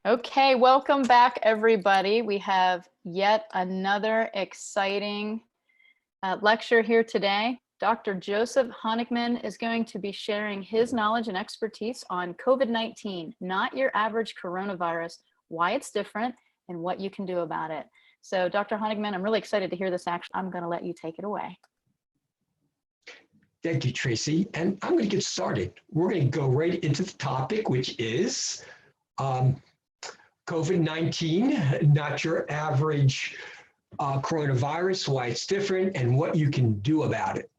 Okay, welcome back, everybody. We have yet another exciting lecture here today. Dr. Joseph Honigman is going to be sharing his knowledge and expertise on COVID-19, not your average coronavirus, why it's different, and what you can do about it. So, Dr. Honigman, I'm really excited to hear this action. I'm going to let you take it away. Thank you, Tracy. And I'm going to get started. We're going to go right into the topic, which is COVID-19, not your average coronavirus, why it's different, and what you can do about it.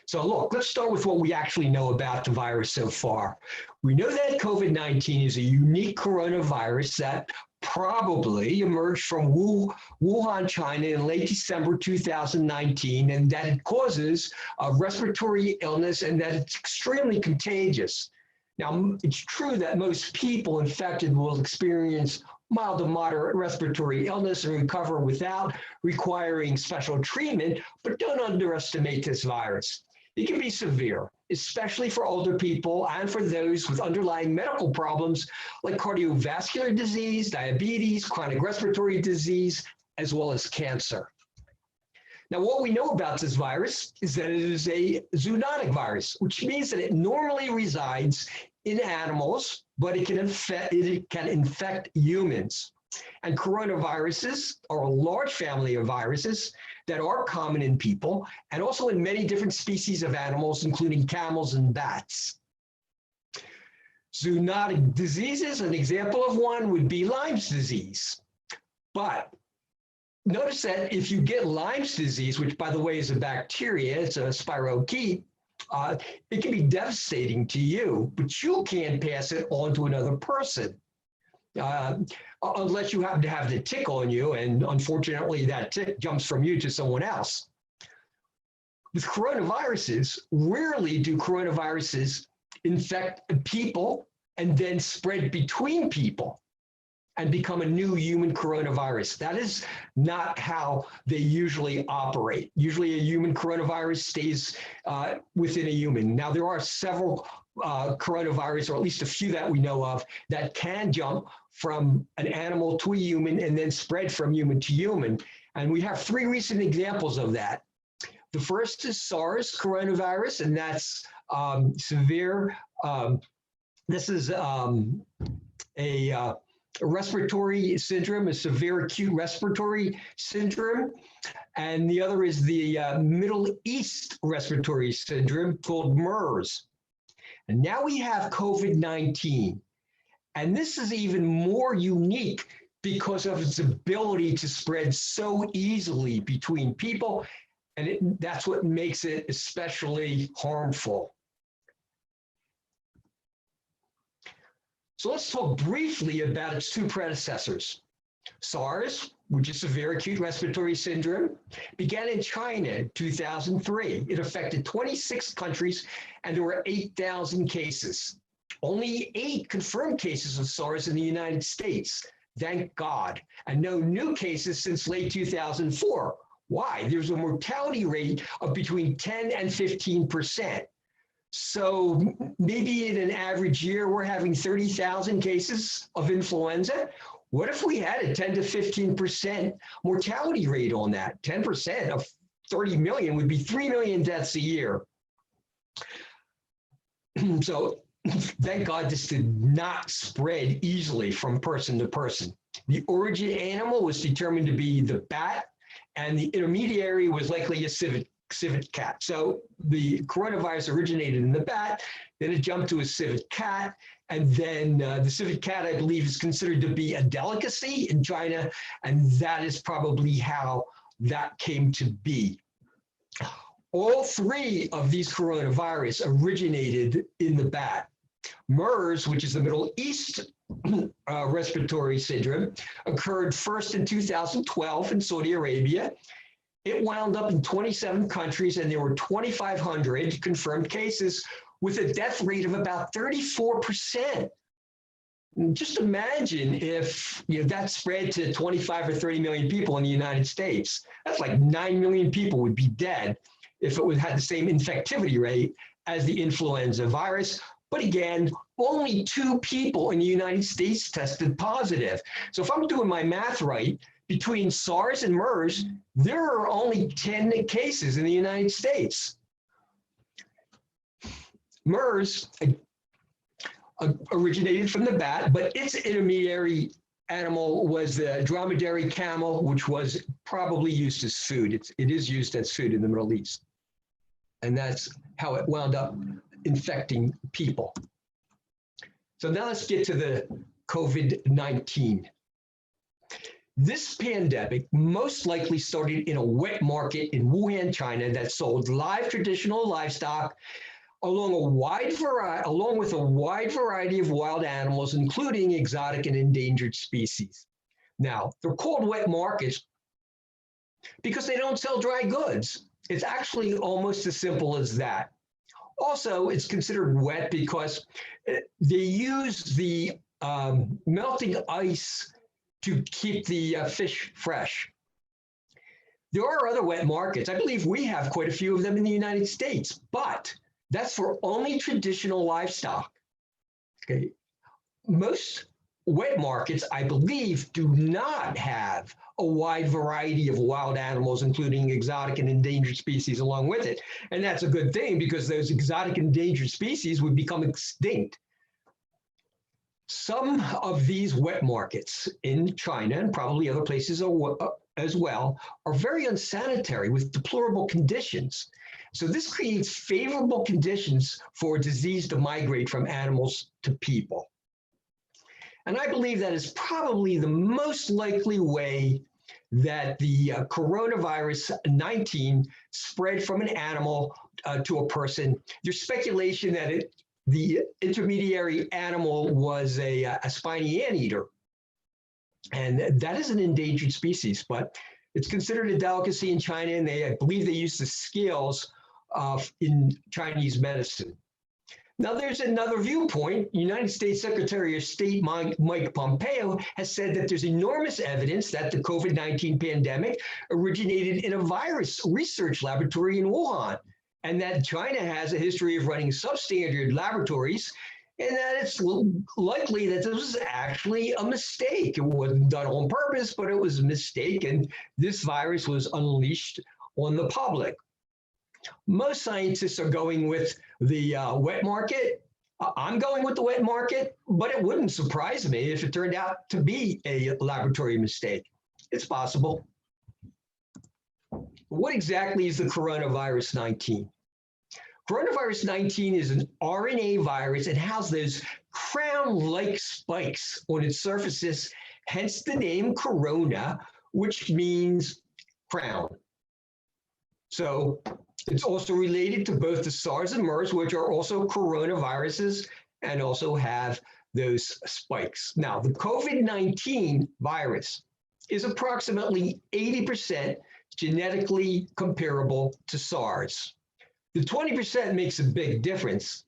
So look, let's start with what we actually know about the virus so far. We know that COVID-19 is a unique coronavirus that probably emerged from Wuhan, China in late December 2019, and that it causes a respiratory illness and that it's extremely contagious. Now, it's true that most people infected will experience mild to moderate respiratory illness and recover without requiring special treatment, but don't underestimate this virus. It can be severe, especially for older people and for those with underlying medical problems like cardiovascular disease, diabetes, chronic respiratory disease, as well as cancer. Now, what we know about this virus is that it is a zoonotic virus, which means that it normally resides in animals, but it can infect humans. And coronaviruses are a large family of viruses that are common in people and also in many different species of animals, including camels and bats. Zoonotic diseases, an example of one would be Lyme's disease. But notice that if you get Lyme's disease, which by the way is a bacteria, it's a spirochete, it can be devastating to you, but you can't pass it on to another person. Unless you happen to have the tick on you, and unfortunately that tick jumps from you to someone else. With coronaviruses, rarely do coronaviruses infect people and then spread between people and become a new human coronavirus. That is not how they usually operate. Usually a human coronavirus stays within a human. Now, there are several coronavirus, or at least a few that we know of, that can jump from an animal to a human and then spread from human to human. And we have three recent examples of that. The first is SARS coronavirus, and that's severe. This is a respiratory syndrome, a severe acute respiratory syndrome. And the other is the Middle East respiratory syndrome called MERS. And now we have COVID-19. And this is even more unique because of its ability to spread so easily between people. And that's what makes it especially harmful. So let's talk briefly about its two predecessors. SARS, which is severe acute respiratory syndrome, began in China in 2003. It affected 26 countries and there were 8,000 cases. Only 8 confirmed cases of SARS in the United States, thank God, and no new cases since late 2004. Why? There's a mortality rate of between 10 and 15%. So maybe in an average year, we're having 30,000 cases of influenza. What if we had a 10 to 15% mortality rate on that? 10% of 30 million would be 3 million deaths a year. So thank God this did not spread easily from person to person. The origin animal was determined to be the bat, and the intermediary was likely a civet cat. So the coronavirus originated in the bat, then it jumped to a civet cat, and then the civet cat, I believe, is considered to be a delicacy in China, and that is probably how that came to be. All 3 of these coronavirus originated in the bat. MERS, which is the Middle East respiratory syndrome, occurred first in 2012 in Saudi Arabia. It wound up in 27 countries, and there were 2,500 confirmed cases with a death rate of about 34%. Just imagine if that spread to 25 or 30 million people in the United States. That's like 9 million people would be dead if it had the same infectivity rate as the influenza virus. But again, only 2 people in the United States tested positive. So if I'm doing my math right, between SARS and MERS, there are only 10 cases in the United States. MERS originated from the bat, but its intermediary animal was the dromedary camel, which was probably used as food. It is used as food in the Middle East. And that's how it wound up infecting people. So now let's get to the COVID-19. This pandemic most likely started in a wet market in Wuhan, China, that sold live traditional livestock along with a wide variety of wild animals, including exotic and endangered species. Now, they're called wet markets because they don't sell dry goods. It's actually almost as simple as that. Also, it's considered wet because they use the melting ice to keep the fish fresh. There are other wet markets. I believe we have quite a few of them in the United States, but that's for only traditional livestock. Okay. Most wet markets, I believe, do not have a wide variety of wild animals, including exotic and endangered species along with it. And that's a good thing because those exotic and endangered species would become extinct. Some of these wet markets in China and probably other places as well are very unsanitary with deplorable conditions. So this creates favorable conditions for disease to migrate from animals to people. And I believe that is probably the most likely way that the coronavirus 19 spread from an animal to a person. There's speculation that the intermediary animal was a spiny anteater. And that is an endangered species, but it's considered a delicacy in China, and I believe they use the scales in Chinese medicine. Now, there's another viewpoint. United States Secretary of State Mike Pompeo has said that there's enormous evidence that the COVID-19 pandemic originated in a virus research laboratory in Wuhan, and that China has a history of running substandard laboratories, and that it's likely that this was actually a mistake. It wasn't done on purpose, but it was a mistake, and this virus was unleashed on the public. Most scientists are going with the wet market. I'm going with the wet market, but it wouldn't surprise me if it turned out to be a laboratory mistake. It's possible. What exactly is the coronavirus 19? Coronavirus 19 is an RNA virus. It has those crown-like spikes on its surfaces, hence the name corona, which means crown. So it's also related to both the SARS and MERS, which are also coronaviruses and also have those spikes. Now, the COVID-19 virus is approximately 80% genetically comparable to SARS. The 20% makes a big difference.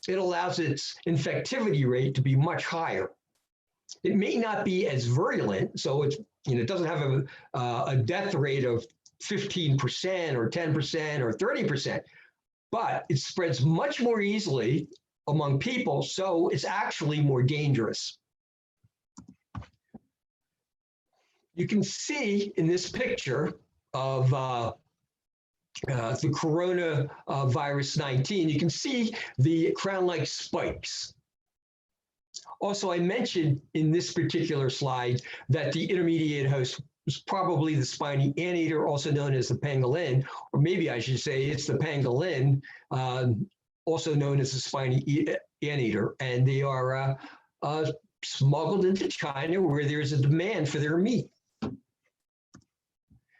It allows its infectivity rate to be much higher. It may not be as virulent, so it doesn't have a death rate of 15% or 10% or 30%, but it spreads much more easily among people, so it's actually more dangerous. You can see in this picture of the coronavirus 19, you can see the crown-like spikes. Also, I mentioned in this particular slide that the intermediate host was probably the spiny anteater, also known as the pangolin, or maybe I should say it's the pangolin, also known as the spiny anteater, and they are smuggled into China where there's a demand for their meat.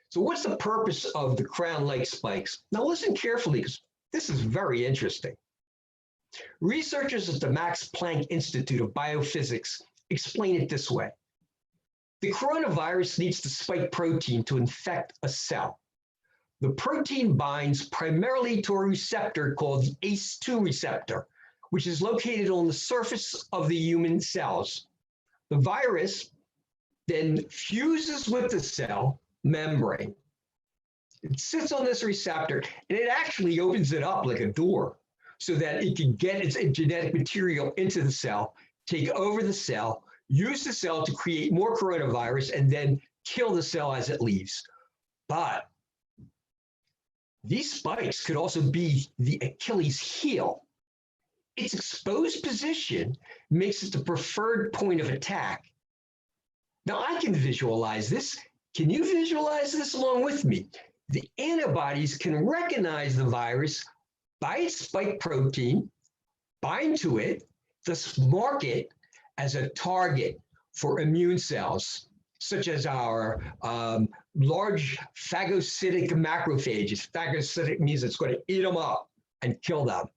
So what's the purpose of the crown-like spikes? Now listen carefully, because this is very interesting. Researchers at the Max Planck Institute of Biophysics explain it this way. The coronavirus needs the spike protein to infect a cell. The protein binds primarily to a receptor called the ACE2 receptor, which is located on the surface of the human cells. The virus then fuses with the cell membrane. It sits on this receptor, and it actually opens it up like a door. so that it can get its genetic material into the cell, take over the cell, use the cell to create more coronavirus, and then kill the cell as it leaves. But these spikes could also be the Achilles heel. Its exposed position makes it the preferred point of attack. Now, I can visualize this. Can you visualize this along with me? The antibodies can recognize the virus by its spike protein, bind to it, thus mark it as a target for immune cells, such as our large phagocytic macrophages. Phagocytic means it's going to eat them up and kill them.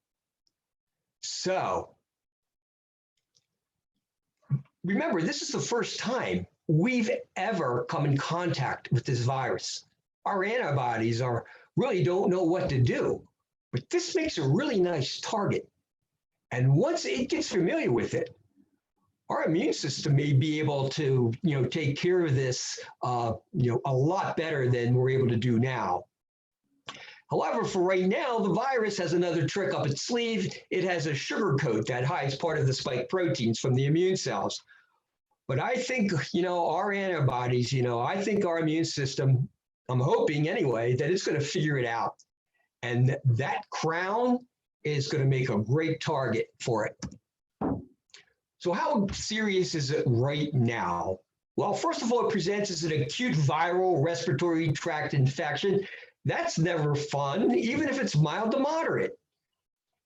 So remember, this is the first time we've ever come in contact with this virus. Our antibodies really don't know what to do, but this makes a really nice target. And once it gets familiar with it, our immune system may be able to, take care of this, a lot better than we're able to do now. However, for right now, the virus has another trick up its sleeve. It has a sugar coat that hides part of the spike proteins from the immune cells. But I think, our antibodies, I think our immune system, I'm hoping anyway, that it's going to figure it out. And that crown is going to make a great target for it. So how serious is it right now? Well, first of all, it presents as an acute viral respiratory tract infection. That's never fun, even if it's mild to moderate.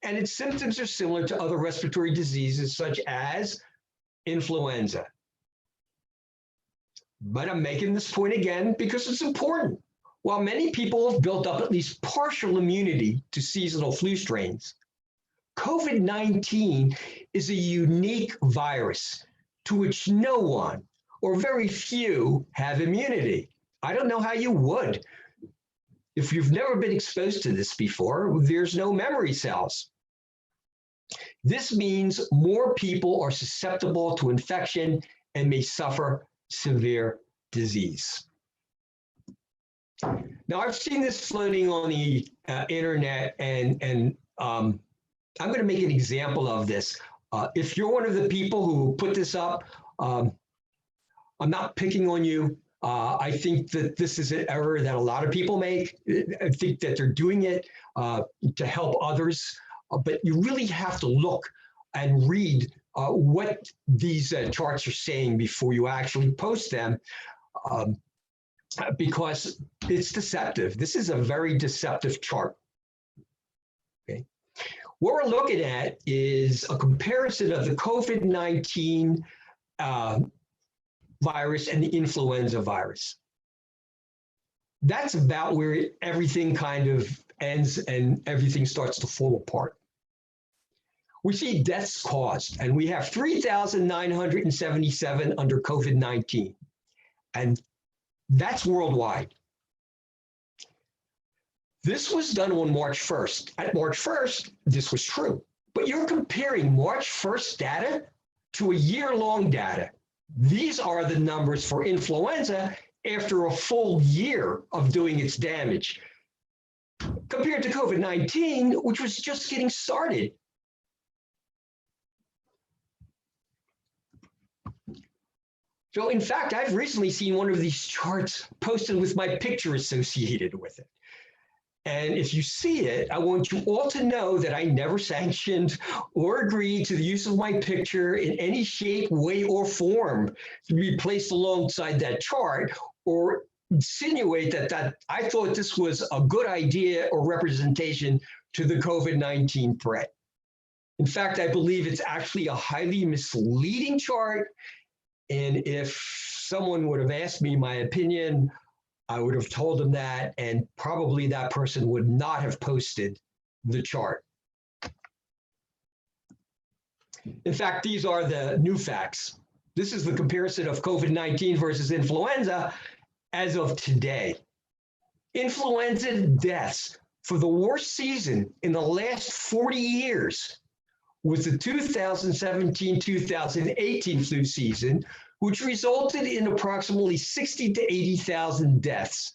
And its symptoms are similar to other respiratory diseases such as influenza. But I'm making this point again because it's important. While many people have built up at least partial immunity to seasonal flu strains, COVID-19 is a unique virus to which no one or very few have immunity. I don't know how you would. If you've never been exposed to this before, there's no memory cells. This means more people are susceptible to infection and may suffer severe disease. Now, I've seen this floating on the internet, and I'm going to make an example of this. If you're one of the people who put this up, I'm not picking on you. I think that this is an error that a lot of people make. I think that they're doing it to help others, but you really have to look and read what these charts are saying before you actually post them, because it's deceptive. This is a very deceptive chart. Okay. What we're looking at is a comparison of the COVID-19 virus and the influenza virus. That's about where everything kind of ends and everything starts to fall apart. We see deaths caused, and we have 3,977 under COVID-19, and that's worldwide. This was done on March 1st. At March 1st, this was true, but you're comparing March 1st data to a year-long data. These are the numbers for influenza after a full year of doing its damage, compared to COVID-19, which was just getting started. So in fact, I've recently seen one of these charts posted with my picture associated with it. And if you see it, I want you all to know that I never sanctioned or agreed to the use of my picture in any shape, way, or form to be placed alongside that chart, or insinuate that I thought this was a good idea or representation to the COVID-19 threat. In fact, I believe it's actually a highly misleading chart. And if someone would have asked me my opinion, I would have told them that, and probably that person would not have posted the chart. In fact, these are the new facts. This is the comparison of COVID-19 versus influenza as of today. Influenza deaths for the worst season in the last 40 years was the 2017-2018 flu season, which resulted in approximately 60 to 80,000 deaths.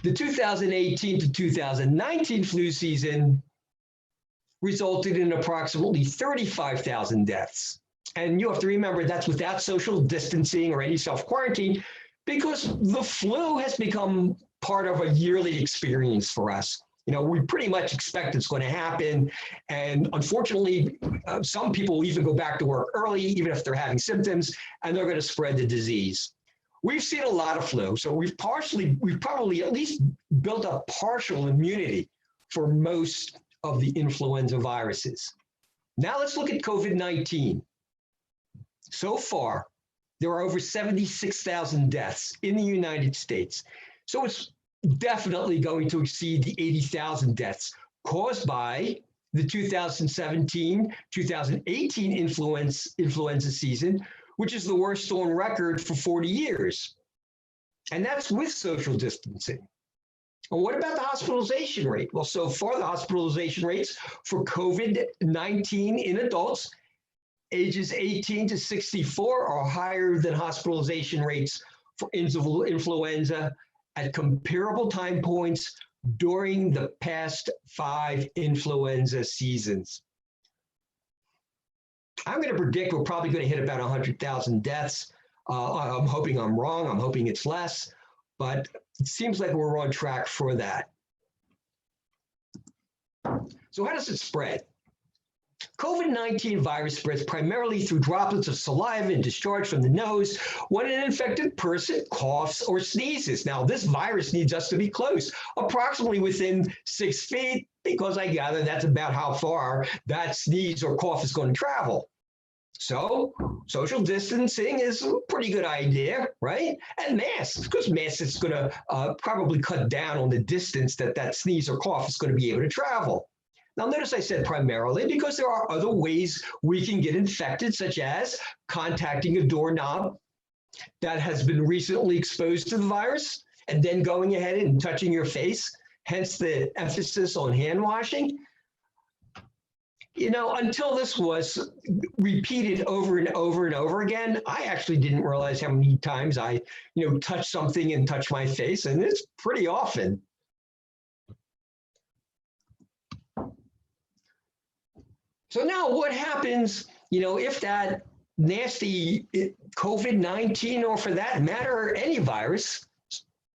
The 2018 to 2019 flu season resulted in approximately 35,000 deaths. And you have to remember that's without social distancing or any self-quarantine, because the flu has become part of a yearly experience for us. You know, we pretty much expect it's going to happen. And unfortunately, some people even go back to work early, even if they're having symptoms, and they're going to spread the disease. We've seen a lot of flu, so we've probably at least built up partial immunity for most of the influenza viruses. Now let's look at COVID-19. So far, there are over 76,000 deaths in the United States. So it's definitely going to exceed the 80,000 deaths caused by the 2017-2018 influenza season, which is the worst on record for 40 years. And that's with social distancing. And what about the hospitalization rate? Well, so far the hospitalization rates for COVID-19 in adults ages 18 to 64 are higher than hospitalization rates for influenza at comparable time points during the past 5 influenza seasons. I'm going to predict we're probably going to hit about 100,000 deaths. I'm hoping I'm wrong. I'm hoping it's less, but it seems like we're on track for that. So how does it spread? COVID-19 virus spreads primarily through droplets of saliva and discharge from the nose when an infected person coughs or sneezes. Now, this virus needs us to be close, approximately within 6 feet, because I gather that's about how far that sneeze or cough is going to travel. So social distancing is a pretty good idea, right? And masks, because masks is going to probably cut down on the distance that sneeze or cough is going to be able to travel. Now, notice I said primarily because there are other ways we can get infected, such as contacting a doorknob that has been recently exposed to the virus and then going ahead and touching your face, hence the emphasis on hand washing. You know, until this was repeated over and over and over again, I actually didn't realize how many times I, touch something and touch my face, and it's pretty often. So now what happens, if that nasty COVID-19, or for that matter, any virus,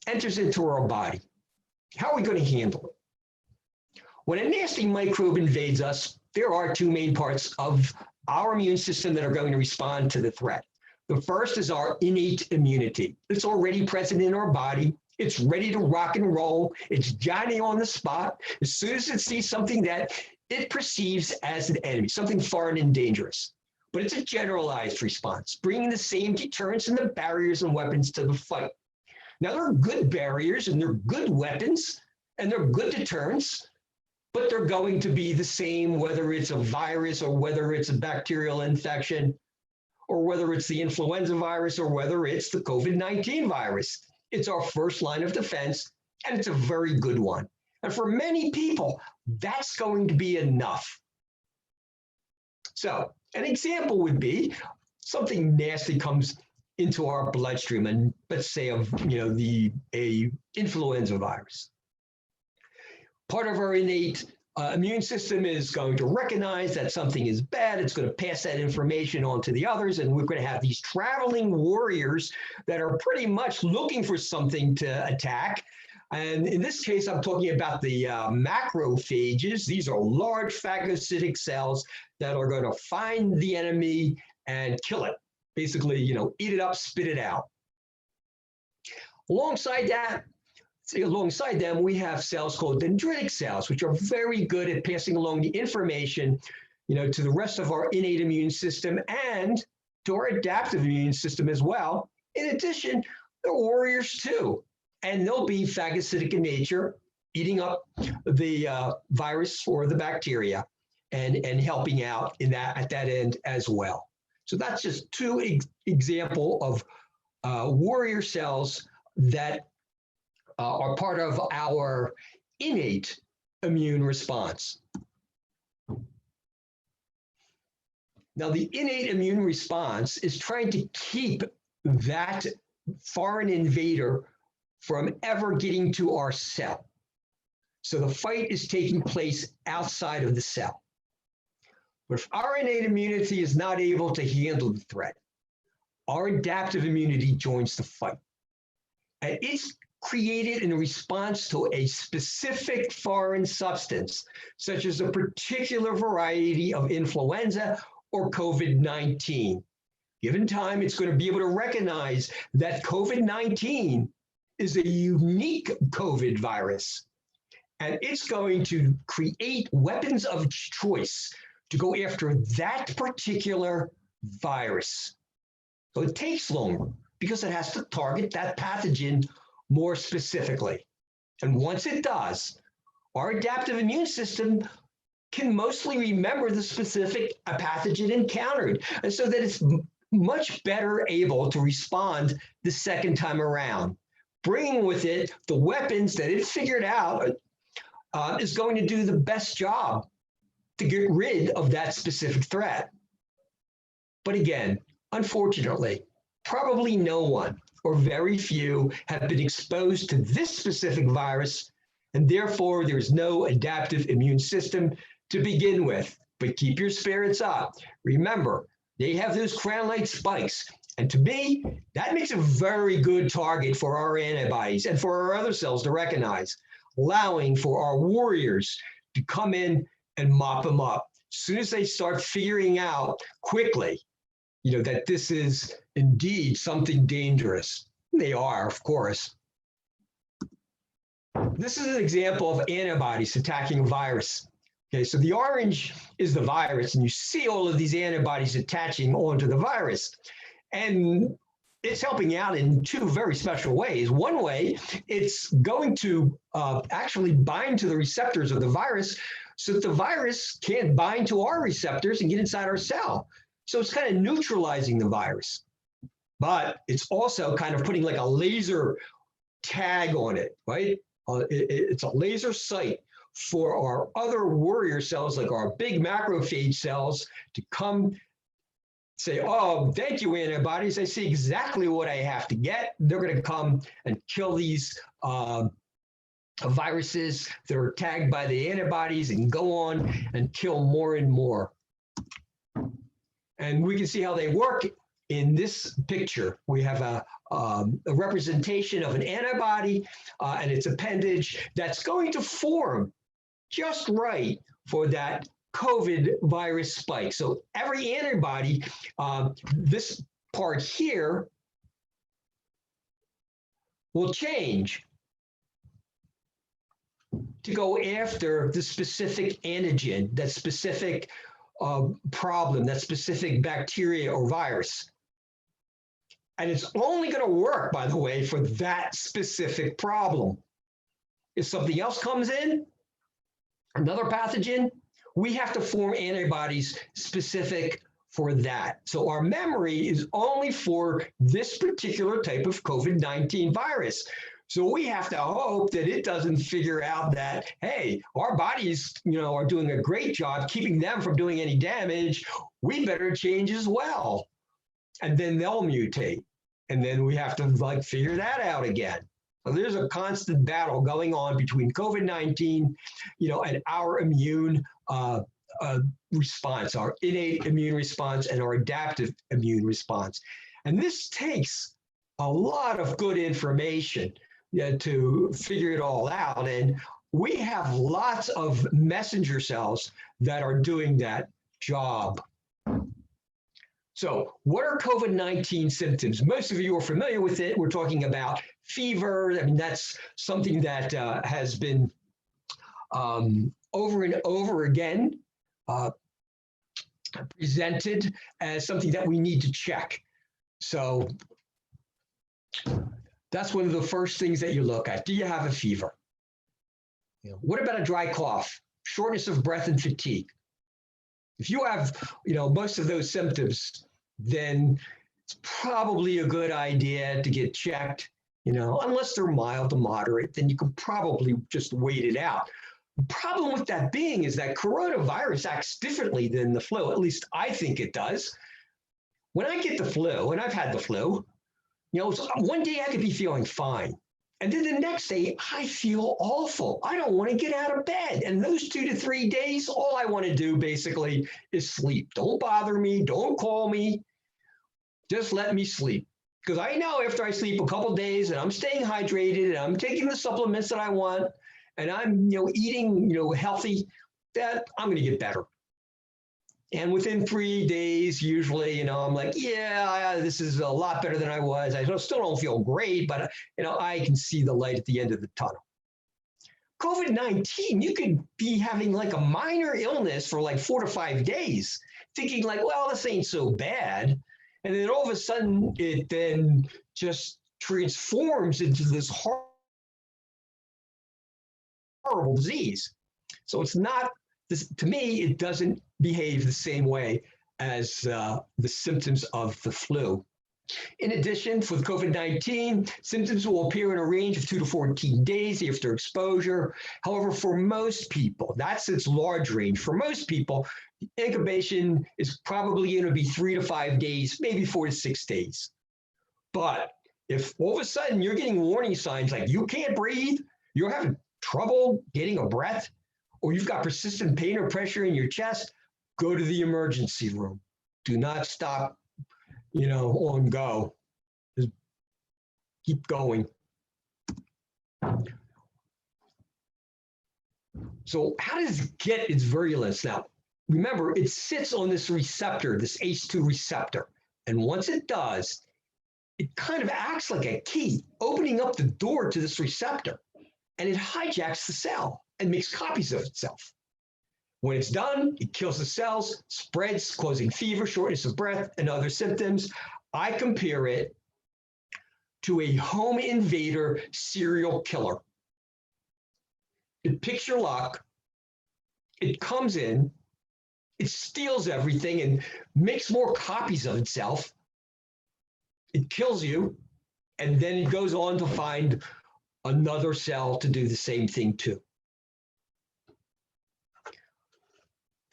enters into our body? How are we going to handle it? When a nasty microbe invades us, there are 2 main parts of our immune system that are going to respond to the threat. The first is our innate immunity. It's already present in our body. It's ready to rock and roll. It's Johnny on the spot. As soon as it sees something that it perceives as an enemy, something foreign and dangerous. But it's a generalized response, bringing the same deterrence and the barriers and weapons to the fight. Now, there are good barriers and they're good weapons and they're good deterrents, but they're going to be the same whether it's a virus or whether it's a bacterial infection or whether it's the influenza virus or whether it's the COVID-19 virus. It's our first line of defense, and it's a very good one. And for many people, that's going to be enough. So an example would be something nasty comes into our bloodstream, and let's say a influenza virus. Part of our innate immune system is going to recognize that something is bad. It's going to pass that information on to the others, and we're going to have these traveling warriors that are pretty much looking for something to attack. And in this case, I'm talking about the macrophages. These are large phagocytic cells that are going to find the enemy and kill it. Basically, eat it up, spit it out. Alongside them, we have cells called dendritic cells, which are very good at passing along the information, to the rest of our innate immune system and to our adaptive immune system as well. In addition, they're warriors too. And they'll be phagocytic in nature, eating up the virus or the bacteria and helping out at that end as well. So that's just 2 examples of warrior cells that are part of our innate immune response. Now, the innate immune response is trying to keep that foreign invader from ever getting to our cell. So the fight is taking place outside of the cell. But if our innate immunity is not able to handle the threat, our adaptive immunity joins the fight. And it's created in response to a specific foreign substance, such as a particular variety of influenza or COVID-19. Given time, it's going to be able to recognize that COVID-19 is a unique COVID virus. And it's going to create weapons of choice to go after that particular virus. So it takes longer because it has to target that pathogen more specifically. And once it does, our adaptive immune system can mostly remember the specific pathogen encountered, and so that it's much better able to respond the second time around, bringing with it the weapons that it figured out is going to do the best job to get rid of that specific threat. But again, unfortunately, probably no one or very few have been exposed to this specific virus, and therefore there's no adaptive immune system to begin with. But keep your spirits up. Remember, they have those crown-like spikes, and to me, that makes a very good target for our antibodies and for our other cells to recognize, allowing for our warriors to come in and mop them up. As soon as they start figuring out quickly, that this is indeed something dangerous. They are, of course. This is an example of antibodies attacking a virus. Okay, so the orange is the virus, and you see all of these antibodies attaching onto the virus. And it's helping out in two very special ways. One way, it's going to actually bind to the receptors of the virus so that the virus can't bind to our receptors and get inside our cell. So it's kind of neutralizing the virus. But it's also kind of putting like a laser tag on it, right? It's a laser sight for our other warrior cells, like our big macrophage cells, to come say, oh, thank you, antibodies. I see exactly what I have to get. They're going to come and kill these viruses that are tagged by the antibodies and go on and kill more and more. And we can see how they work in this picture. We have a representation of an antibody and its appendage that's going to form just right for that COVID virus spike. So every antibody, this part here will change to go after the specific antigen, that specific problem, that specific bacteria or virus. And it's only going to work, by the way, for that specific problem. If something else comes in, another pathogen, we have to form antibodies specific for that. So our memory is only for this particular type of COVID-19 virus. So we have to hope that it doesn't figure out that, hey, our bodies, are doing a great job keeping them from doing any damage. We better change as well. And then they'll mutate. And then we have to figure that out again. So there's a constant battle going on between COVID-19, and our immune response, our innate immune response and our adaptive immune response. And this takes a lot of good information to figure it all out. And we have lots of messenger cells that are doing that job. So what are COVID-19 symptoms? Most of you are familiar with it. We're talking about fever. I mean, that's something that has been over and over again presented as something that we need to check. So that's one of the first things that you look at. Do you have a fever? What about a dry cough, shortness of breath, and fatigue? If you have, most of those symptoms, then it's probably a good idea to get checked, unless they're mild to moderate, then you can probably just wait it out. The problem with that being is that coronavirus acts differently than the flu. At least I think it does. When I get the flu, and I've had the flu, one day I could be feeling fine. And then the next day, I feel awful. I don't want to get out of bed. And those 2 to 3 days, all I want to do basically is sleep. Don't bother me. Don't call me. Just let me sleep. Because I know after I sleep a couple days and I'm staying hydrated and I'm taking the supplements that I want and I'm eating healthy, that I'm going to get better. And within 3 days, usually, I'm like, yeah, this is a lot better than I was. I still don't feel great, but, I can see the light at the end of the tunnel. COVID-19, you could be having like a minor illness for like 4 to 5 days, thinking like, well, this ain't so bad. And then all of a sudden, it then just transforms into this horrible disease. So it's not, to me, it doesn't behave the same way as the symptoms of the flu. In addition, for COVID-19, symptoms will appear in a range of 2 to 14 days after exposure. However, for most people, that's its large range. For most people, incubation is probably going to be 3 to 5 days, maybe 4 to 6 days. But if all of a sudden you're getting warning signs like you can't breathe, you're having trouble getting a breath, or you've got persistent pain or pressure in your chest, go to the emergency room. Do not stop, on go. Just keep going. So how does it get its virulence? Now, remember, it sits on this receptor, this ACE2 receptor. And once it does, it kind of acts like a key, opening up the door to this receptor. And it hijacks the cell and makes copies of itself. When it's done, it kills the cells, spreads, causing fever, shortness of breath, and other symptoms. I compare it to a home invader serial killer. It picks your luck, it comes in, it steals everything and makes more copies of itself. It kills you, and then it goes on to find another cell to do the same thing too.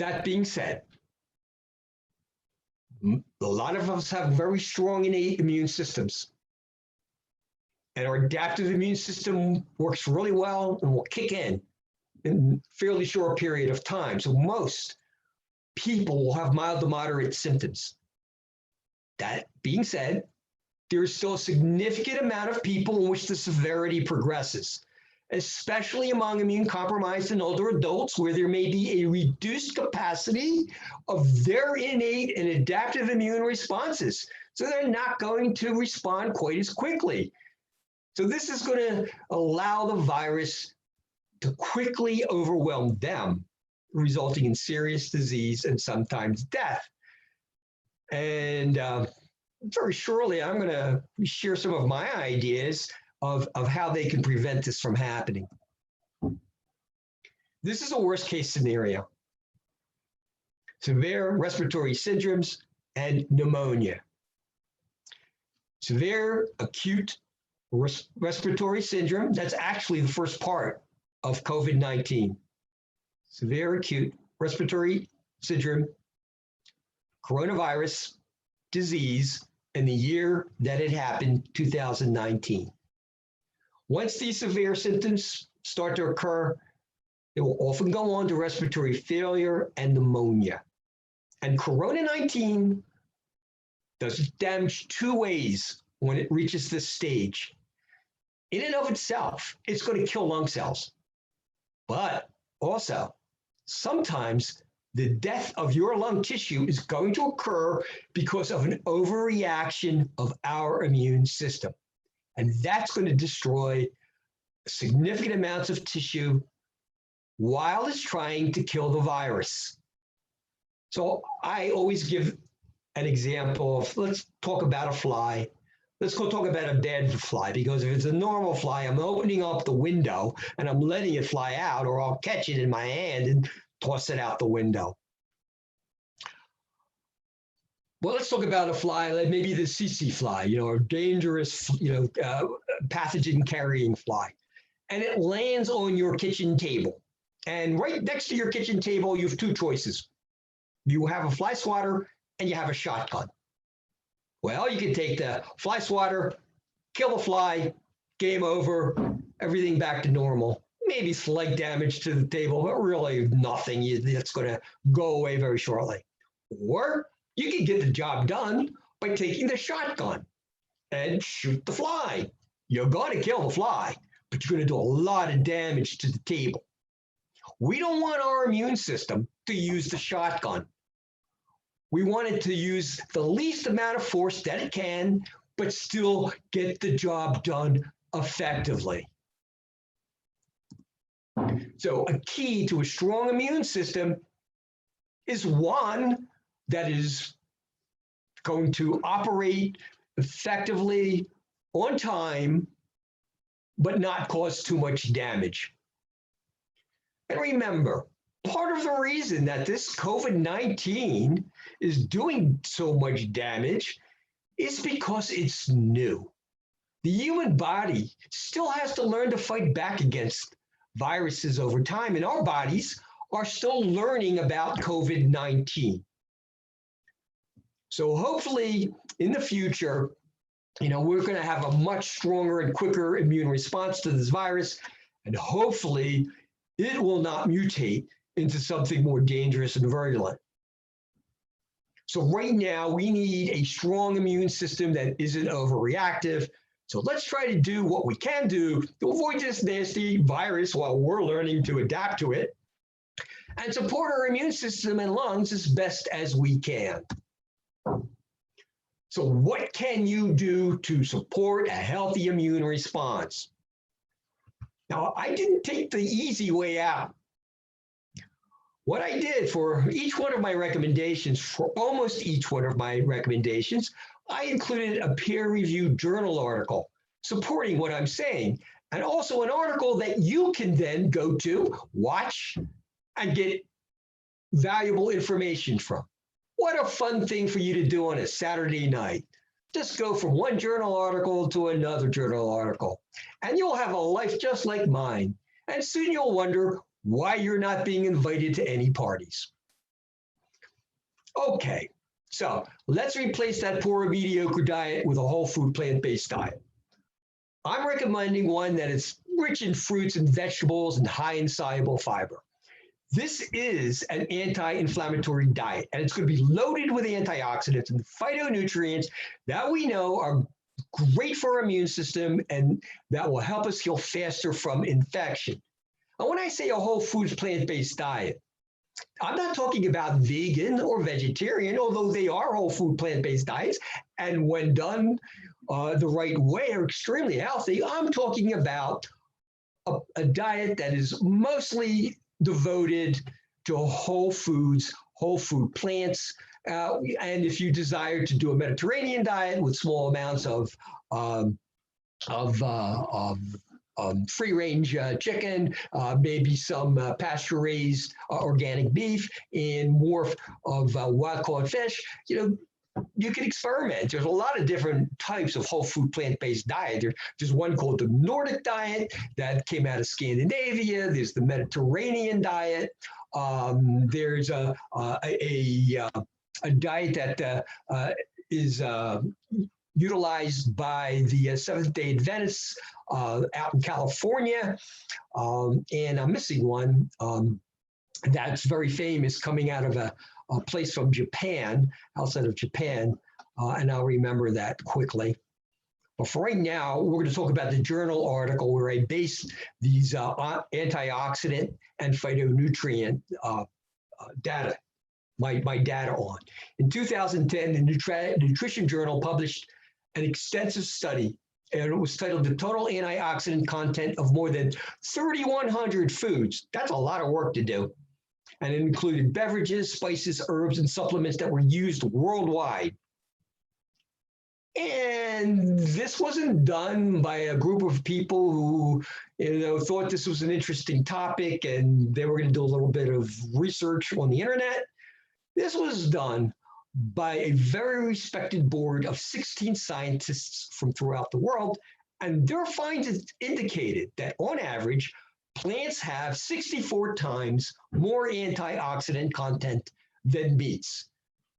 That being said, a lot of us have very strong innate immune systems. And our adaptive immune system works really well and will kick in a fairly short period of time. So most people will have mild to moderate symptoms. That being said, there is still a significant amount of people in which the severity progresses, especially among immune-compromised and older adults, where there may be a reduced capacity of their innate and adaptive immune responses. So they're not going to respond quite as quickly. So this is going to allow the virus to quickly overwhelm them, resulting in serious disease and sometimes death. And very shortly, I'm going to share some of my ideas of how they can prevent this from happening. This is a worst case scenario. Severe respiratory syndromes and pneumonia. Severe acute respiratory syndrome, that's actually the first part of COVID-19. Severe acute respiratory syndrome, coronavirus disease, and the year that it happened, 2019. Once these severe symptoms start to occur, it will often go on to respiratory failure and pneumonia. And Corona-19 does damage 2 ways when it reaches this stage. In and of itself, it's going to kill lung cells. But also, sometimes the death of your lung tissue is going to occur because of an overreaction of our immune system. And that's going to destroy significant amounts of tissue while it's trying to kill the virus. So I always give an example of, let's talk about a fly. Let's go talk about a bad fly, because if it's a normal fly, I'm opening up the window and I'm letting it fly out, or I'll catch it in my hand and toss it out the window. Well, let's talk about a fly, like maybe the tsetse fly, a dangerous, pathogen carrying fly. And it lands on your kitchen table. And right next to your kitchen table, you have 2 choices. You have a fly swatter and you have a shotgun. Well, you can take the fly swatter, kill the fly, game over, everything back to normal. Maybe slight damage to the table, but really nothing that's going to go away very shortly. Or you can get the job done by taking the shotgun and shoot the fly. You're going to kill the fly, but you're going to do a lot of damage to the table. We don't want our immune system to use the shotgun. We want it to use the least amount of force that it can, but still get the job done effectively. So a key to a strong immune system is one that is going to operate effectively on time, but not cause too much damage. And remember, part of the reason that this COVID-19 is doing so much damage is because it's new. The human body still has to learn to fight back against viruses over time, and our bodies are still learning about COVID-19. So hopefully in the future, we're going to have a much stronger and quicker immune response to this virus, and hopefully it will not mutate into something more dangerous and virulent. So right now we need a strong immune system that isn't overreactive. So let's try to do what we can do to avoid this nasty virus while we're learning to adapt to it and support our immune system and lungs as best as we can. So what can you do to support a healthy immune response? Now, I didn't take the easy way out. What I did for each one of my recommendations, for almost each one of my recommendations, I included a peer-reviewed journal article supporting what I'm saying, and also an article that you can then go to, watch, and get valuable information from. What a fun thing for you to do on a Saturday night. Just go from one journal article to another journal article, and you'll have a life just like mine. And soon you'll wonder why you're not being invited to any parties. Okay, so let's replace that poor or mediocre diet with a whole food plant-based diet. I'm recommending one that is rich in fruits and vegetables and high in soluble fiber. This is an anti-inflammatory diet, and it's going to be loaded with antioxidants and phytonutrients that we know are great for our immune system and that will help us heal faster from infection. And when I say a whole foods plant-based diet, I'm not talking about vegan or vegetarian, although they are whole food plant-based diets, and when done the right way are extremely healthy. I'm talking about a diet that is mostly devoted to whole foods, whole food plants, and if you desire to do a Mediterranean diet with small amounts of free-range chicken, maybe some pasture-raised organic beef, and more of wild-caught fish, you can experiment. There's a lot of different types of whole food plant-based diet. There's one called the Nordic diet that came out of Scandinavia. There's the Mediterranean diet. There's a diet that is utilized by the Seventh-day Adventists out in California. And I'm missing one that's very famous coming out of a place from Japan, outside of Japan, and I'll remember that quickly. But for right now, we're going to talk about the journal article where I based these antioxidant and phytonutrient data, my data on. In 2010, the Nutrition Journal published an extensive study, and it was titled The Total Antioxidant Content of More Than 3,100 Foods. That's a lot of work to do. And it included beverages, spices, herbs, and supplements that were used worldwide. And this wasn't done by a group of people who, thought this was an interesting topic and they were going to do a little bit of research on the internet. This was done by a very respected board of 16 scientists from throughout the world, and their findings indicated that on average, plants have 64 times more antioxidant content than meats.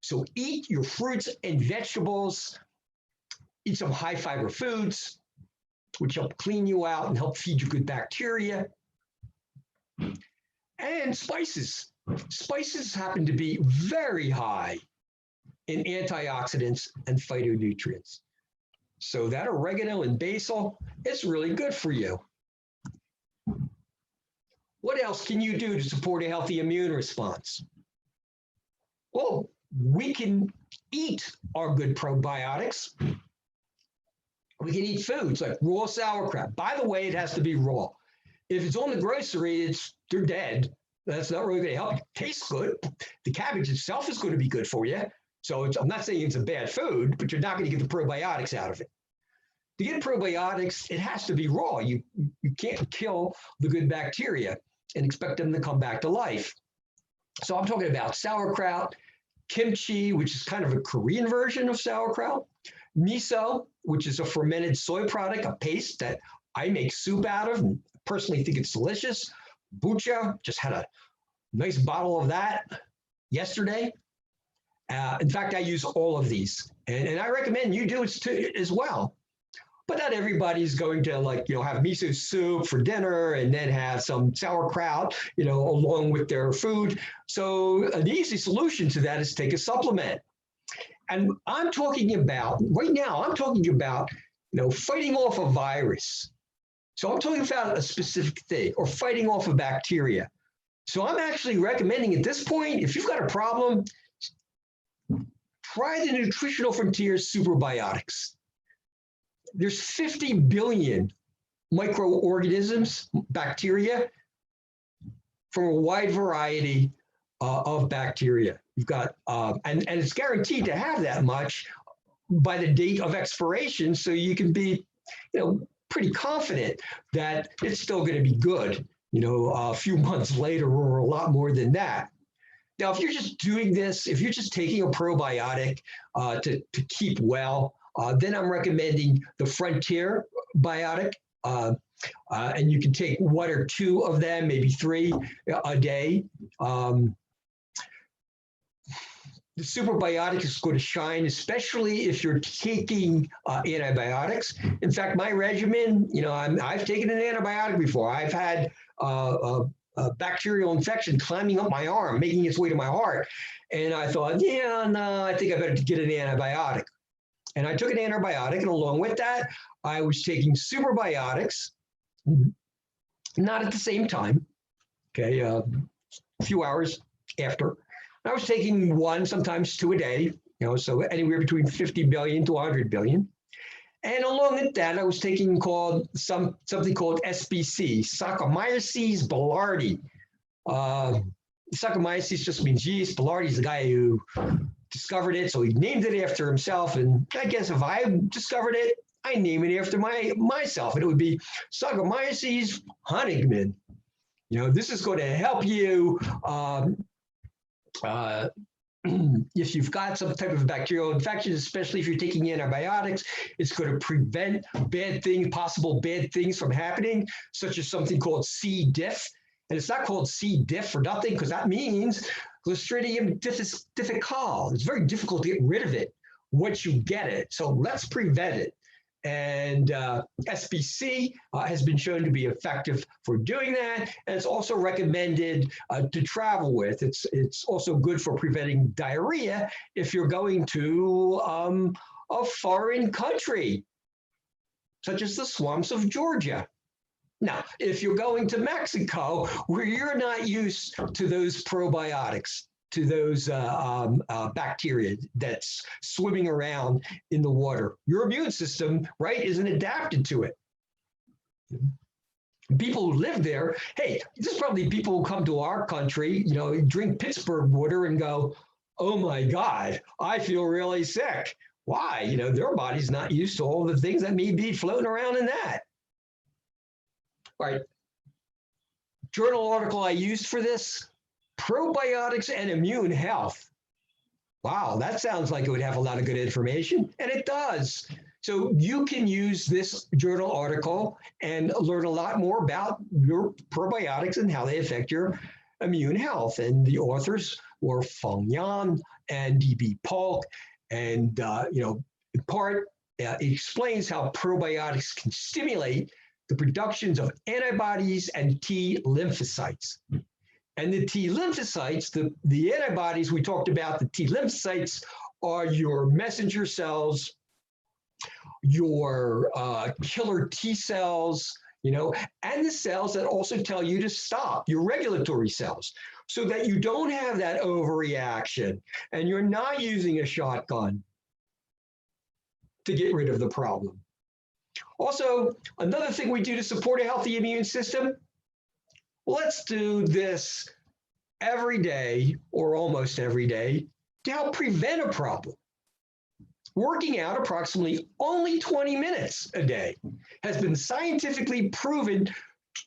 So eat your fruits and vegetables, eat some high fiber foods, which help clean you out and help feed you good bacteria. And spices. Spices happen to be very high in antioxidants and phytonutrients. So that oregano and basil is really good for you. What else can you do to support a healthy immune response? Well, we can eat our good probiotics. We can eat foods like raw sauerkraut. By the way, it has to be raw. If it's on the grocery, they're dead. That's not really going to help you. Tastes good. The cabbage itself is going to be good for you. So I'm not saying it's a bad food, but you're not going to get the probiotics out of it. To get probiotics, it has to be raw. You can't kill the good bacteria and expect them to come back to life. So I'm talking about sauerkraut, kimchi, which is kind of a Korean version of sauerkraut, miso, which is a fermented soy product, a paste that I make soup out of and personally think it's delicious. Bucha, just had a nice bottle of that yesterday. In fact, I use all of these, and I recommend you do it too, as well. But not everybody's going to have miso soup for dinner and then have some sauerkraut, along with their food. So an easy solution to that is take a supplement. And I'm talking about, right now, fighting off a virus. So I'm talking about a specific thing, or fighting off a bacteria. So I'm actually recommending at this point, if you've got a problem, try the Nutritional Frontier Superbiotics. There's 50 billion microorganisms, bacteria, from a wide variety of bacteria. You've got, and it's guaranteed to have that much by the date of expiration, so you can be, pretty confident that it's still going to be good, a few months later or a lot more than that. Now, if you're just doing this, if you're just taking a probiotic to keep well, then I'm recommending the Frontier Biotic, and you can take 1 or 2 of them, maybe 3 a day. The Superbiotic is going to shine, especially if you're taking antibiotics. In fact, my regimen, I've taken an antibiotic before. I've had a bacterial infection climbing up my arm, making its way to my heart. And I thought, no, I think I better get an antibiotic. And I took an antibiotic, and along with that, I was taking Superbiotics, not at the same time, okay, a few hours after. I was taking 1, sometimes 2 a day, so anywhere between 50 billion to 100 billion. And along with that, I was taking something called SBC, Saccharomyces boulardii. Saccharomyces just means yeast. Boulardii is the guy who discovered it, so he named it after himself. And I guess if I discovered it, I name it after myself, and it would be Saccharomyces Honigman. This is going to help you. If you've got some type of bacterial infection, especially if you're taking antibiotics, it's going to prevent possible bad things from happening, such as something called C. diff. And it's not called C. diff for nothing, because that means Clostridium difficile. It's very difficult to get rid of it once you get it. So let's prevent it. And SBC has been shown to be effective for doing that. And it's also recommended to travel with. It's also good for preventing diarrhea if you're going to a foreign country, such as the swamps of Georgia. Now, if you're going to Mexico, where you're not used to those probiotics, to those bacteria that's swimming around in the water, your immune system, right, isn't adapted to it. People who live there, hey, this is probably people who come to our country, drink Pittsburgh water and go, oh my God, I feel really sick. Why? Their body's not used to all the things that may be floating around in that. All right, journal article I used for this, Probiotics and Immune Health. Wow, that sounds like it would have a lot of good information, and it does. So you can use this journal article and learn a lot more about your probiotics and how they affect your immune health. And the authors were Feng Yan and D.B. Polk, and in part, it explains how probiotics can stimulate the productions of antibodies and T lymphocytes. And the T lymphocytes, the antibodies we talked about, the T lymphocytes are your messenger cells, your killer T cells, and the cells that also tell you to stop, your regulatory cells, so that you don't have that overreaction and you're not using a shotgun to get rid of the problem. Also, another thing we do to support a healthy immune system, let's do this every day or almost every day to help prevent a problem. Working out approximately only 20 minutes a day has been scientifically proven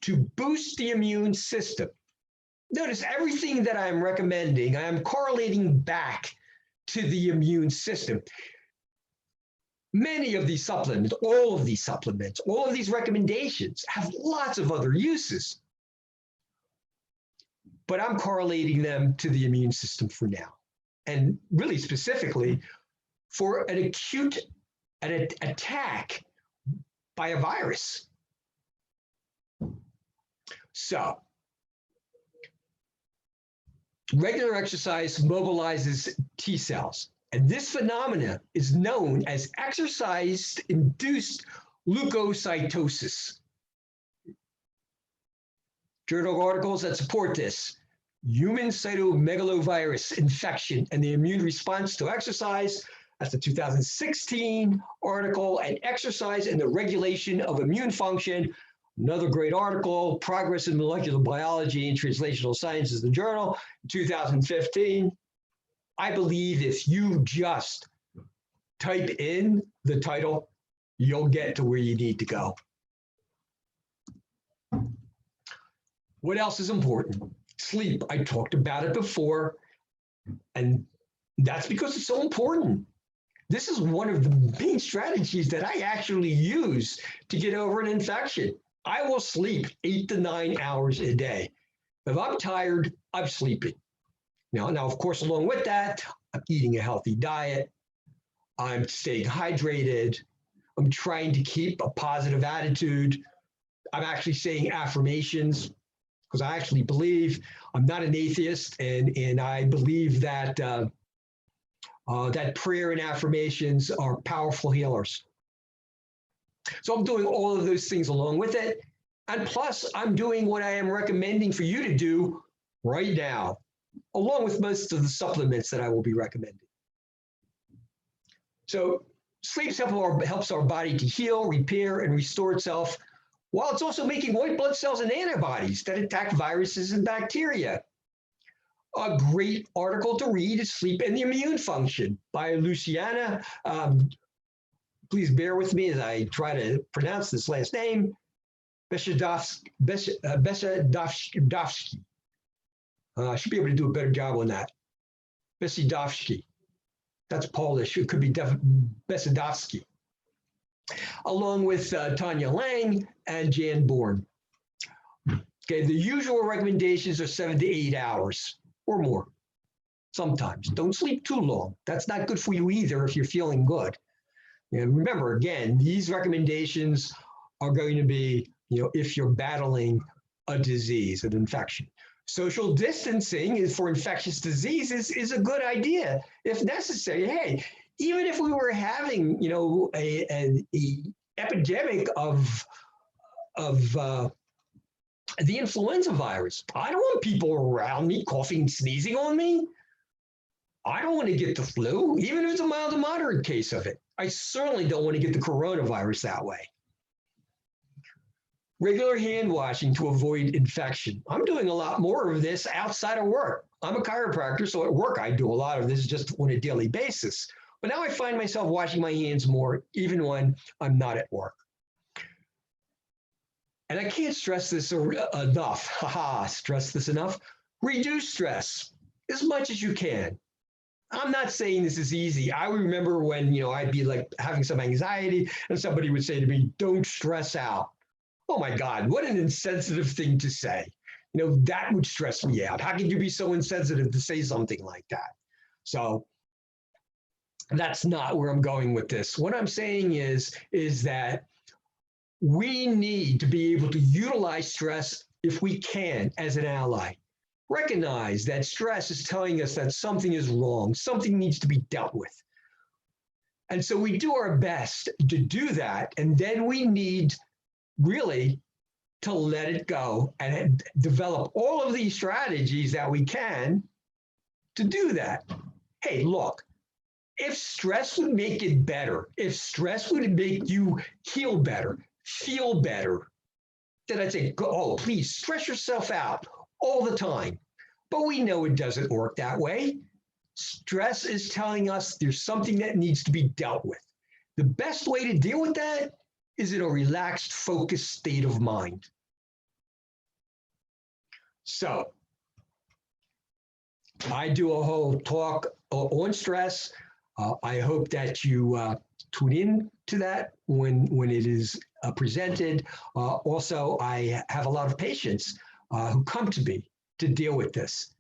to boost the immune system. Notice everything that I'm recommending, I am correlating back to the immune system. Many of these supplements, all of these recommendations have lots of other uses, but I'm correlating them to the immune system for now. And really specifically for an acute attack by a virus. So, regular exercise mobilizes T cells. And this phenomena is known as exercise-induced leukocytosis. Journal articles that support this: human cytomegalovirus infection and the immune response to exercise. That's the 2016 article, and exercise and the regulation of immune function. Another great article, Progress in Molecular Biology and Translational Sciences, the journal, 2015. I believe if you just type in the title, you'll get to where you need to go. What else is important? Sleep. I talked about it before, and that's because it's so important. This is one of the main strategies that I actually use to get over an infection. I will sleep 8 to 9 hours a day. If I'm tired, I'm sleeping. Now, of course, along with that, I'm eating a healthy diet. I'm staying hydrated. I'm trying to keep a positive attitude. I'm actually saying affirmations because I actually believe, I'm not an atheist, and I believe that that prayer and affirmations are powerful healers. So I'm doing all of those things along with it. And plus, I'm doing what I am recommending for you to do right now, along with most of the supplements that I will be recommending. So sleep helps our body to heal, repair, and restore itself, while it's also making white blood cells and antibodies that attack viruses and bacteria. A great article to read is Sleep and the Immune Function by Luciana. Please bear with me as I try to pronounce this last name, Besedowski. I should be able to do a better job on that. Besedowski. That's Polish. It could be Besedowski. Along with Tanya Lang and Jan Bourne. Okay, the usual recommendations are 7 to 8 hours or more. Sometimes. Don't sleep too long. That's not good for you either if you're feeling good. And remember, again, these recommendations are going to be, if you're battling a disease, an infection. Social distancing is for infectious diseases is a good idea if necessary. Hey, even if we were having, an epidemic of the influenza virus, I don't want people around me coughing and sneezing on me. I don't want to get the flu, even if it's a mild to moderate case of it. I certainly don't want to get the coronavirus that way. Regular hand washing to avoid infection. I'm doing a lot more of this outside of work. I'm a chiropractor, so at work I do a lot of this just on a daily basis. But now I find myself washing my hands more, even when I'm not at work. And I can't stress this enough. Stress this enough. Reduce stress as much as you can. I'm not saying this is easy. I remember when, I'd be like having some anxiety and somebody would say to me, don't stress out. Oh my God, what an insensitive thing to say. That would stress me out. How could you be so insensitive to say something like that? So That's not where I'm going with this. What I'm saying is that we need to be able to utilize stress if we can as an ally. Recognize that stress is telling us that something is wrong, something needs to be dealt with. And so we do our best to do that. And then we need really to let it go and develop all of these strategies that we can to do that. Hey, look, if stress would make it better, if stress would make you heal better, feel better, then I'd say, oh, please stress yourself out all the time. But we know it doesn't work that way. Stress is telling us there's something that needs to be dealt with. The best way to deal with that is in a relaxed, focused state of mind. So I do a whole talk on stress. I hope that you tune in to that when it is presented. Also, I have a lot of patients who come to me to deal with this.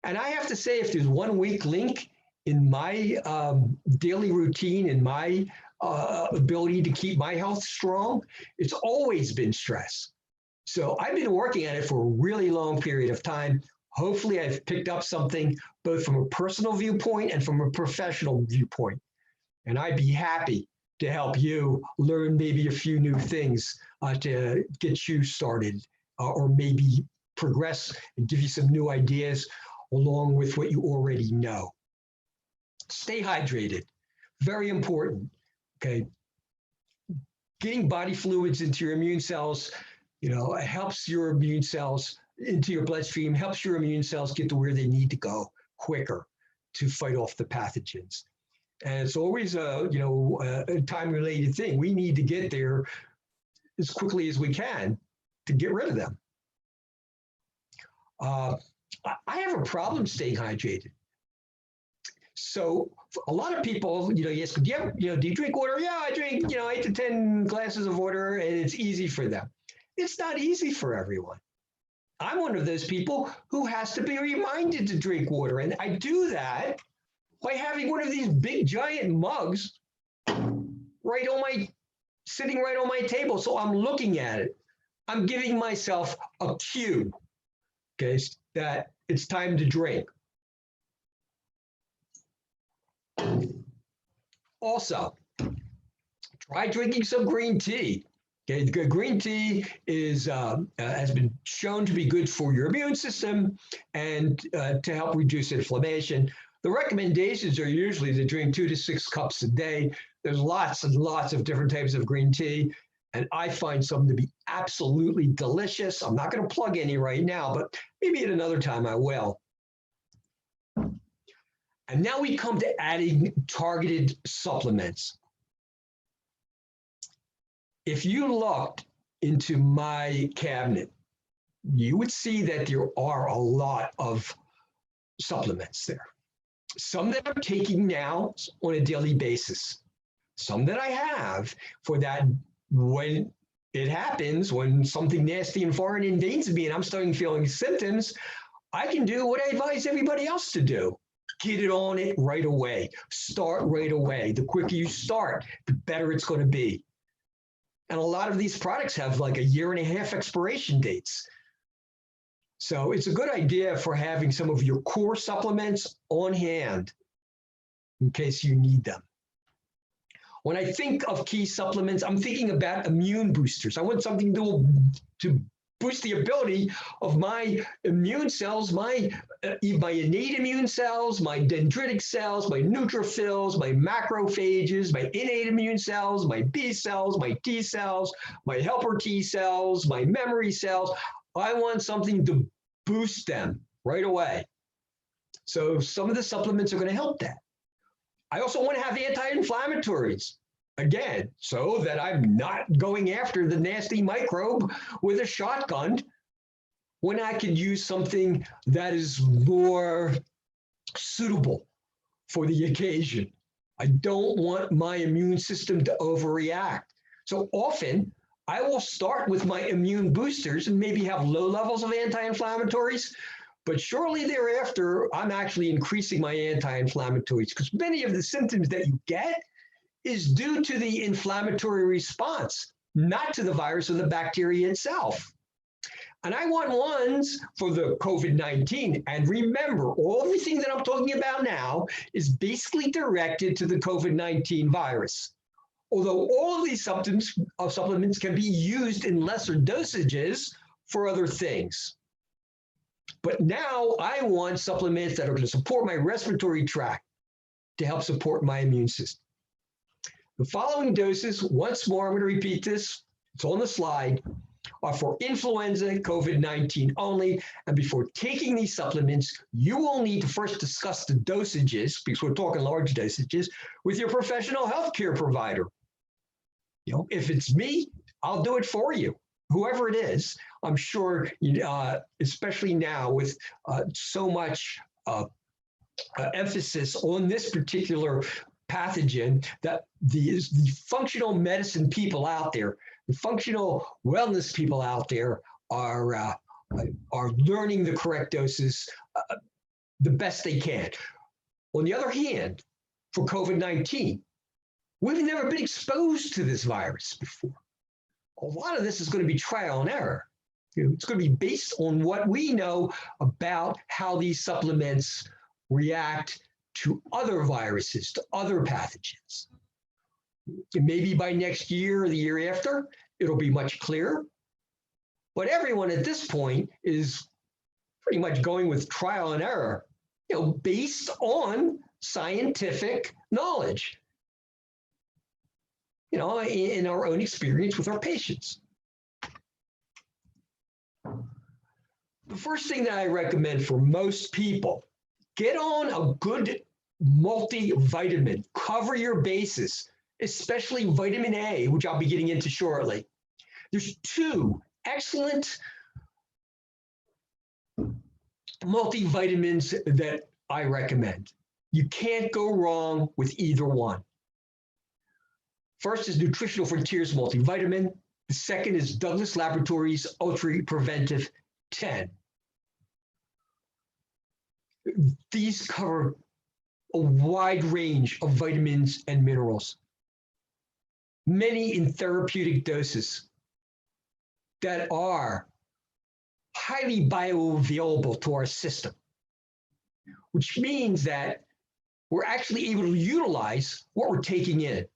And I have to say, if there's one weak link in my daily routine and my ability to keep my health strong, it's always been stress. So I've been working at it for a really long period of time. Hopefully I've picked up something both from a personal viewpoint and from a professional viewpoint. And I'd be happy to help you learn maybe a few new things to get you started or maybe progress and give you some new ideas along with what you already know. Stay hydrated, very important, okay? Getting body fluids into your immune cells, it helps your immune cells into your bloodstream, helps your immune cells get to where they need to go quicker to fight off the pathogens. And it's always a time-related thing. We need to get there as quickly as we can to get rid of them. I have a problem staying hydrated. So a lot of people, you ask, do you drink water? Yeah, I drink, 8 to 10 glasses of water, and it's easy for them. It's not easy for everyone. I'm one of those people who has to be reminded to drink water. And I do that by having one of these big giant mugs sitting right on my table. So I'm looking at it. I'm giving myself a cue, okay, that it's time to drink. Also, try drinking some green tea. Okay, green tea has been shown to be good for your immune system and to help reduce inflammation. The recommendations are usually to drink 2 to 6 cups a day. There's lots and lots of different types of green tea, and I find some to be absolutely delicious. I'm not going to plug any right now, but maybe at another time I will. And now we come to adding targeted supplements. If you looked into my cabinet, you would see that there are a lot of supplements there. Some that I'm taking now on a daily basis. Some that I have for that when it happens, when something nasty and foreign invades me and I'm starting feeling symptoms, I can do what I advise everybody else to do. Get it on it right away. Start right away. The quicker you start, the better it's going to be. And a lot of these products have like a 1.5 year expiration dates. So it's a good idea for having some of your core supplements on hand in case you need them. When I think of key supplements, I'm thinking about immune boosters. I want something to boost the ability of my immune cells, my innate immune cells, my dendritic cells, my neutrophils, my macrophages, my innate immune cells, my B cells, my T cells, my helper T cells, my memory cells. I want something to boost them right away. So some of the supplements are going to help that. I also want to have anti-inflammatories, again, so that I'm not going after the nasty microbe with a shotgun when I can use something that is more suitable for the occasion. I don't want my immune system to overreact. So often, I will start with my immune boosters and maybe have low levels of anti-inflammatories, But shortly thereafter, I'm actually increasing my anti-inflammatories because many of the symptoms that you get is due to the inflammatory response, not to the virus or the bacteria itself. And I want ones for the COVID-19. And remember, everything that I'm talking about now is basically directed to the COVID-19 virus. Although all of these supplements can be used in lesser dosages for other things. But now I want supplements that are going to support my respiratory tract to help support my immune system. The following doses, once more, I'm going to repeat this, it's on the slide, are for influenza and COVID-19 only. And before taking these supplements, you will need to first discuss the dosages, because we're talking large dosages, with your professional healthcare provider. You know, if it's me, I'll do it for you. Whoever it is, I'm sure, especially now with so much emphasis on this particular pathogen, that the functional medicine people out there, the functional wellness people out there are learning the correct doses the best they can. On the other hand, for COVID-19, we've never been exposed to this virus before. A lot of this is going to be trial and error. It's going to be based on what we know about how these supplements react to other viruses, to other pathogens. And maybe by next year or the year after, it'll be much clearer. But everyone at this point is pretty much going with trial and error, based on scientific knowledge, in our own experience with our patients. The first thing that I recommend for most people, get on a good multivitamin, cover your bases, especially vitamin A, which I'll be getting into shortly. There's two excellent multivitamins that I recommend. You can't go wrong with either one. First is Nutritional Frontiers multivitamin. The second is Douglas Laboratories Ultra Preventive 10. These cover a wide range of vitamins and minerals, many in therapeutic doses that are highly bioavailable to our system, which means that we're actually able to utilize what we're taking in.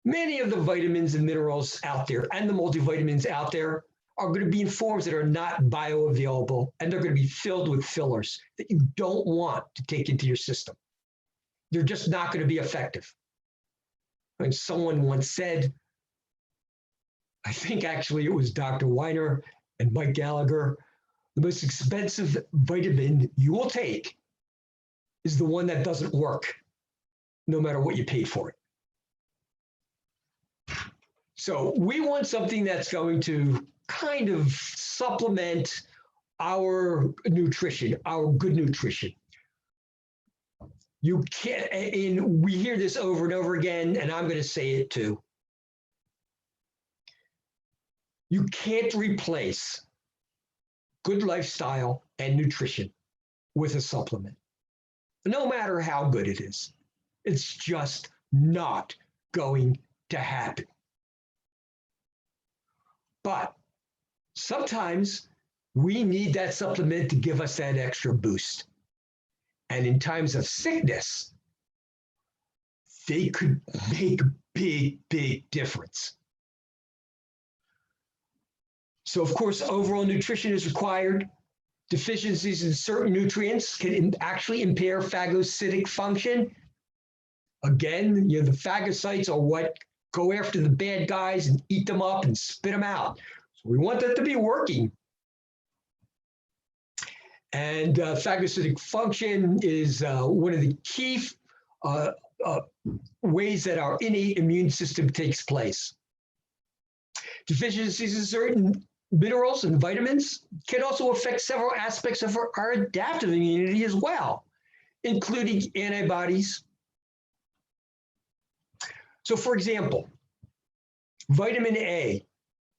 Many of the vitamins and minerals out there and the multivitamins out there are going to be in forms that are not bioavailable, and they're going to be filled with fillers that you don't want to take into your system. They're just not going to be effective. And someone once said, I think actually it was Dr. Weiner and Mike Gallagher, the most expensive vitamin you will take is the one that doesn't work, no matter what you paid for it. So we want something that's going to kind of supplement our nutrition, our good nutrition. You can't, and we hear this over and over again, and I'm going to say it too. You can't replace good lifestyle and nutrition with a supplement, no matter how good it is. It's just not going to happen. But sometimes we need that supplement to give us that extra boost. And in times of sickness, they could make a big, big difference. So of course, overall nutrition is required. Deficiencies in certain nutrients can actually impair phagocytic function. Again, the phagocytes are what go after the bad guys and eat them up and spit them out. So we want that to be working. And phagocytic function is one of the key ways that our innate immune system takes place. Deficiencies in certain minerals and vitamins can also affect several aspects of our adaptive immunity as well, including antibodies. So for example, vitamin A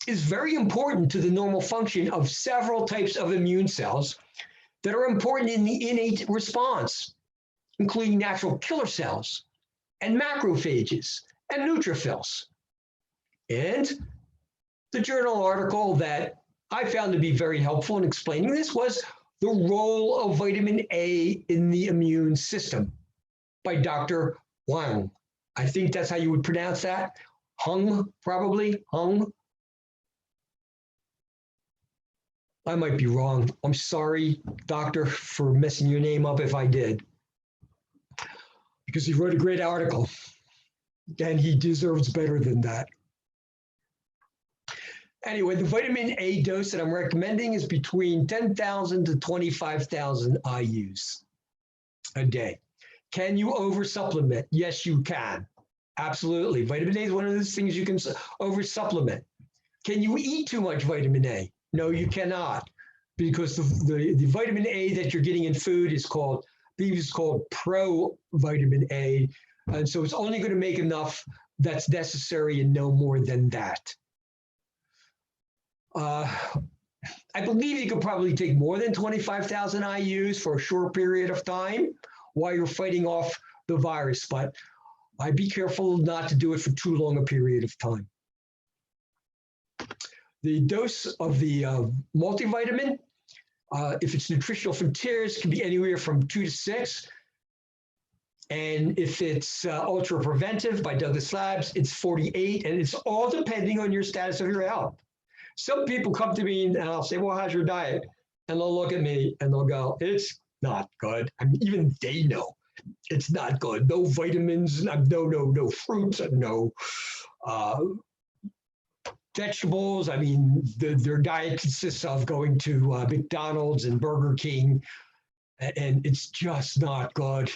is very important to the normal function of several types of immune cells that are important in the innate response, including natural killer cells and macrophages and neutrophils. And the journal article that I found to be very helpful in explaining this was The Role of Vitamin A in the Immune System by Dr. Wang. I think that's how you would pronounce that. Hung, probably, Hung. I might be wrong. I'm sorry, doctor, for messing your name up if I did. Because he wrote a great article, and he deserves better than that. Anyway, the vitamin A dose that I'm recommending is between 10,000 to 25,000 IUs a day. Can you over-supplement? Yes, you can. Absolutely. Vitamin A is one of those things you can over-supplement. Can you eat too much vitamin A? No, you cannot, because the vitamin A that you're getting in food is called, I believe it's called pro-vitamin A, and so it's only going to make enough that's necessary and no more than that. I believe you could probably take more than 25,000 IUs for a short period of time while you're fighting off the virus, but I'd be careful not to do it for too long a period of time. The dose of the multivitamin, if it's nutritional from tiers, can be anywhere from 2 to 6. And if it's ultra preventive by Douglas Labs, it's 48, and it's all depending on your status of your health. Some people come to me and I'll say, well, how's your diet? And they'll look at me and they'll go, it's not good. I mean, even they know it's not good. No vitamins, no fruits, no vegetables. I mean, their diet consists of going to McDonald's and Burger King, and it's just not good.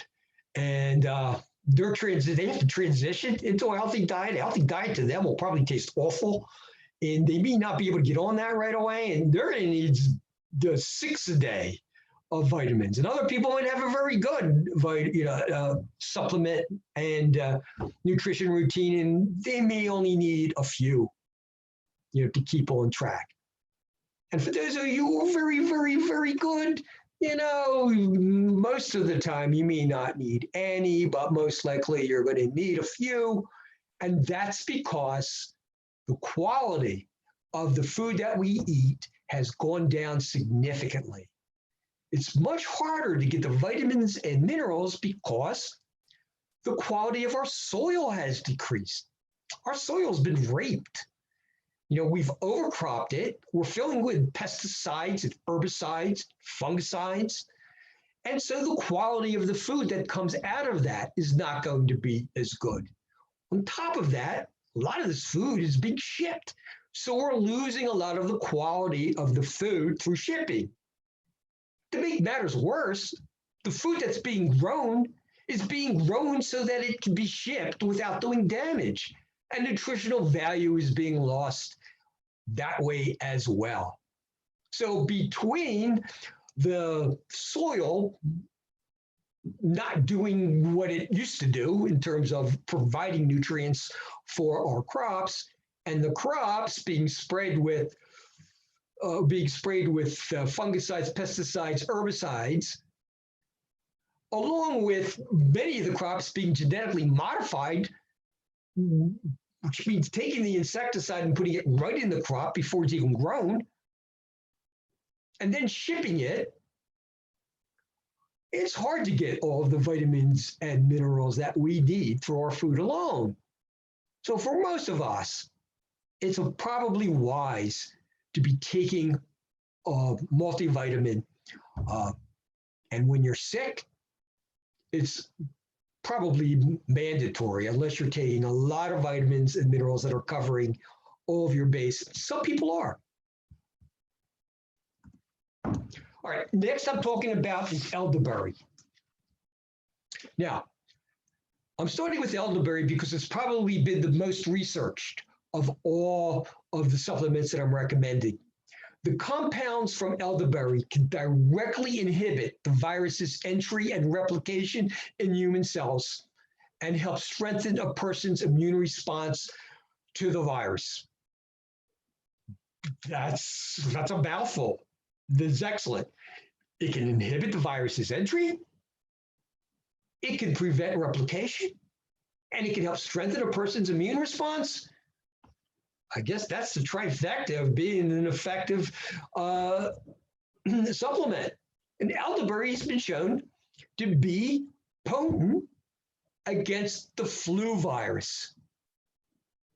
And they have to transition into a healthy diet. A healthy diet to them will probably taste awful, and they may not be able to get on that right away. And they're going to need the 6 a day of vitamins. And other people might have a very good supplement and nutrition routine, and they may only need a few, to keep on track. And for those of you who are very, very, very good, most of the time you may not need any, but most likely you're going to need a few. And that's because the quality of the food that we eat has gone down significantly. It's much harder to get the vitamins and minerals because the quality of our soil has decreased. Our soil's been raped. We've overcropped it. We're filling with pesticides and herbicides, fungicides. And so the quality of the food that comes out of that is not going to be as good. On top of that, a lot of this food is being shipped. So we're losing a lot of the quality of the food through shipping. To make matters worse, the food that's being grown is being grown so that it can be shipped without doing damage. And nutritional value is being lost that way as well. So between the soil not doing what it used to do in terms of providing nutrients for our crops, and the crops being sprayed with fungicides, pesticides, herbicides, along with many of the crops being genetically modified, which means taking the insecticide and putting it right in the crop before it's even grown, and then shipping it, it's hard to get all of the vitamins and minerals that we need for our food alone. So for most of us, it's probably wise to be taking a multivitamin. And when you're sick, it's probably mandatory unless you're taking a lot of vitamins and minerals that are covering all of your base. Some people are. All right, next I'm talking about is elderberry. Now, I'm starting with elderberry because it's probably been the most researched of all of the supplements that I'm recommending. The compounds from elderberry can directly inhibit the virus's entry and replication in human cells and help strengthen a person's immune response to the virus. That's a mouthful. That's excellent. It can inhibit the virus's entry, it can prevent replication, and it can help strengthen a person's immune response. I guess that's the trifecta of being an effective supplement. And elderberry has been shown to be potent against the flu virus.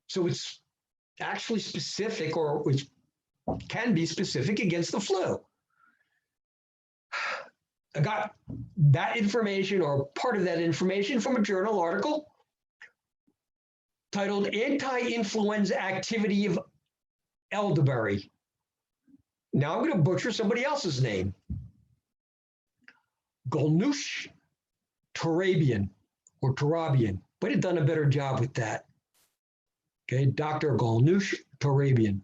So it's actually specific, or it can be specific against the flu. I got that information, or part of that information, from a journal article titled Anti-Influenza Activity of Elderberry. Now I'm going to butcher somebody else's name. Golnush Turabian, or Turabian, but had done a better job with that. Okay, Dr. Golnush Turabian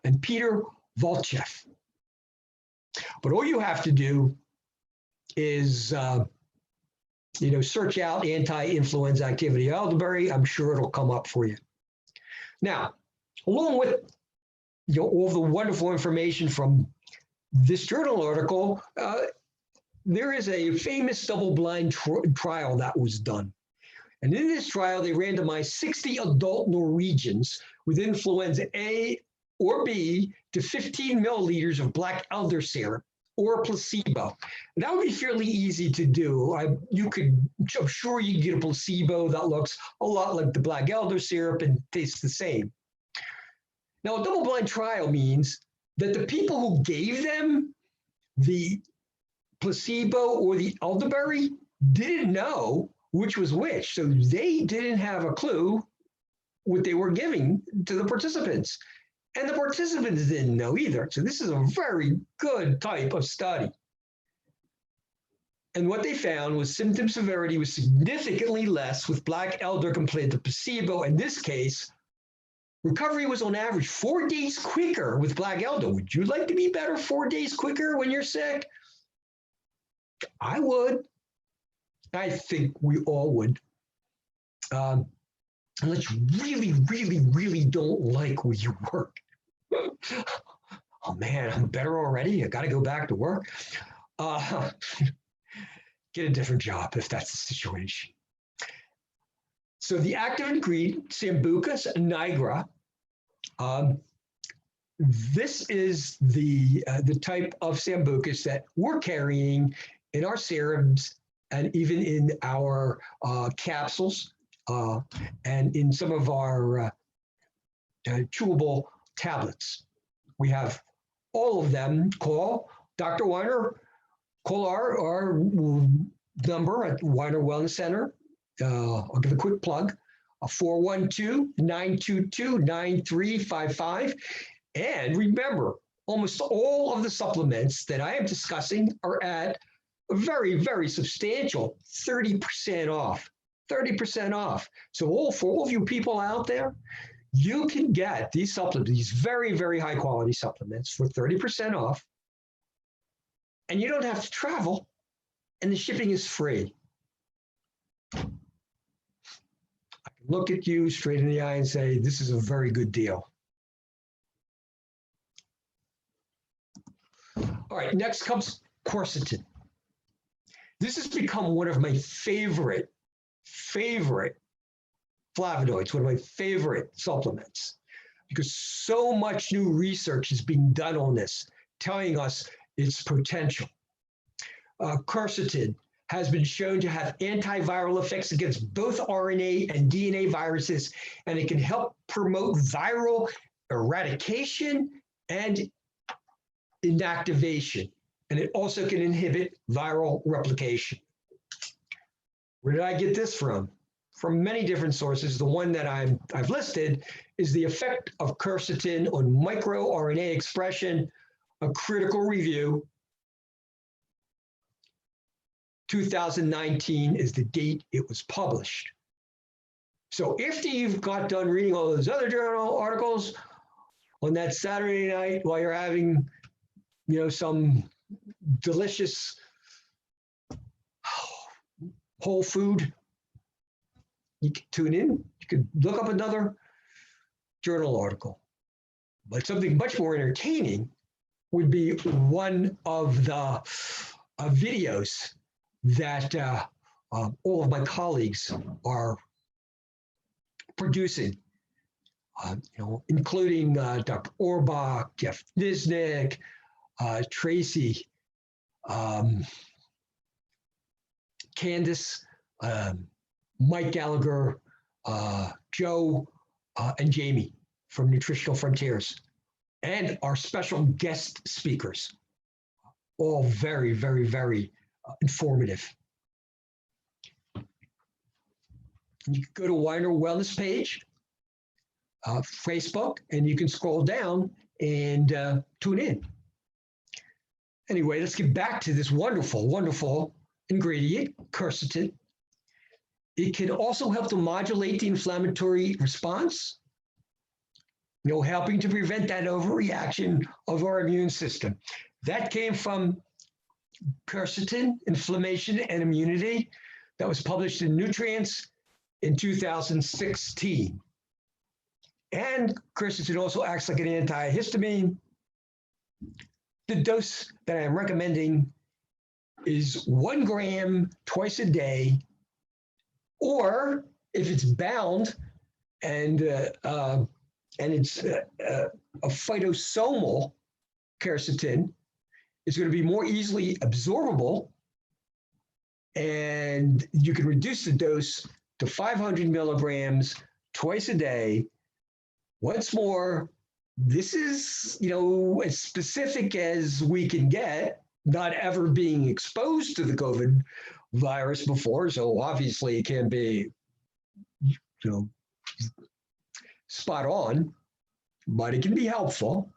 and Peter Volchev. But all you have to do is, search out anti-influenza activity of elderberry. I'm sure it'll come up for you. Now, along with all the wonderful information from this journal article, there is a famous double-blind trial that was done. And in this trial, they randomized 60 adult Norwegians with influenza A or B to 15 milliliters of black elder syrup or a placebo. And that would be fairly easy to do. I'm sure you can get a placebo that looks a lot like the black elder syrup and tastes the same. Now, a double-blind trial means that the people who gave them the placebo or the elderberry didn't know which was which. So they didn't have a clue what they were giving to the participants. And the participants didn't know either. So this is a very good type of study. And what they found was symptom severity was significantly less with black elder compared to placebo. In this case, recovery was on average 4 days quicker with black elder. Would you like to be better 4 days quicker when you're sick? I would. I think we all would. Unless you really, really, really don't like where you work. Oh man, I'm better already. I got to go back to work. Get a different job if that's the situation. So the active ingredient, Sambucus nigra. This is the type of Sambucus that we're carrying in our serums and even in our capsules and in some of our chewable tablets. We have all of them. Call Dr. Weiner, call our number at Weiner Wellness Center. I'll give a quick plug, 412-922-9355. And remember, almost all of the supplements that I am discussing are at a very, very substantial 30% off. 30% off. So for all of you people out there, you can get these supplements, these very, very high quality supplements for 30% off. And you don't have to travel, and the shipping is free. I can look at you straight in the eye and say, this is a very good deal. All right, next comes quercetin. This has become one of my favorite flavonoids, one of my favorite supplements, because so much new research is being done on this, telling us its potential. Quercetin has been shown to have antiviral effects against both RNA and DNA viruses, and it can help promote viral eradication and inactivation. And it also can inhibit viral replication. Where did I get this from? From many different sources. The one that I've listed is the effect of quercetin on microRNA expression, a critical review. 2019 is the date it was published. So after you've got done reading all those other journal articles on that Saturday night while you're having, some delicious whole food, you can tune in, you can look up another journal article. But something much more entertaining would be one of the videos that all of my colleagues are producing, including Dr. Orbach, Jeff Nisnik, Tracy, Candace, Mike Gallagher, Joe, and Jamie from Nutritional Frontiers, and our special guest speakers, all very, very, very informative. You can go to Weiner Wellness page, Facebook, and you can scroll down and tune in. Anyway, let's get back to this wonderful, wonderful ingredient, quercetin. It can also help to modulate the inflammatory response, helping to prevent that overreaction of our immune system. That came from Quercetin, Inflammation and Immunity, that was published in Nutrients in 2016. And quercetin also acts like an antihistamine. The dose that I'm recommending is 1 gram twice a day, or if it's bound and it's a phytosomal quercetin, it's going to be more easily absorbable, and you can reduce the dose to 500 milligrams twice a day. Once more, this is, as specific as we can get, not ever being exposed to the COVID virus before, so obviously it can be, spot on, but it can be helpful.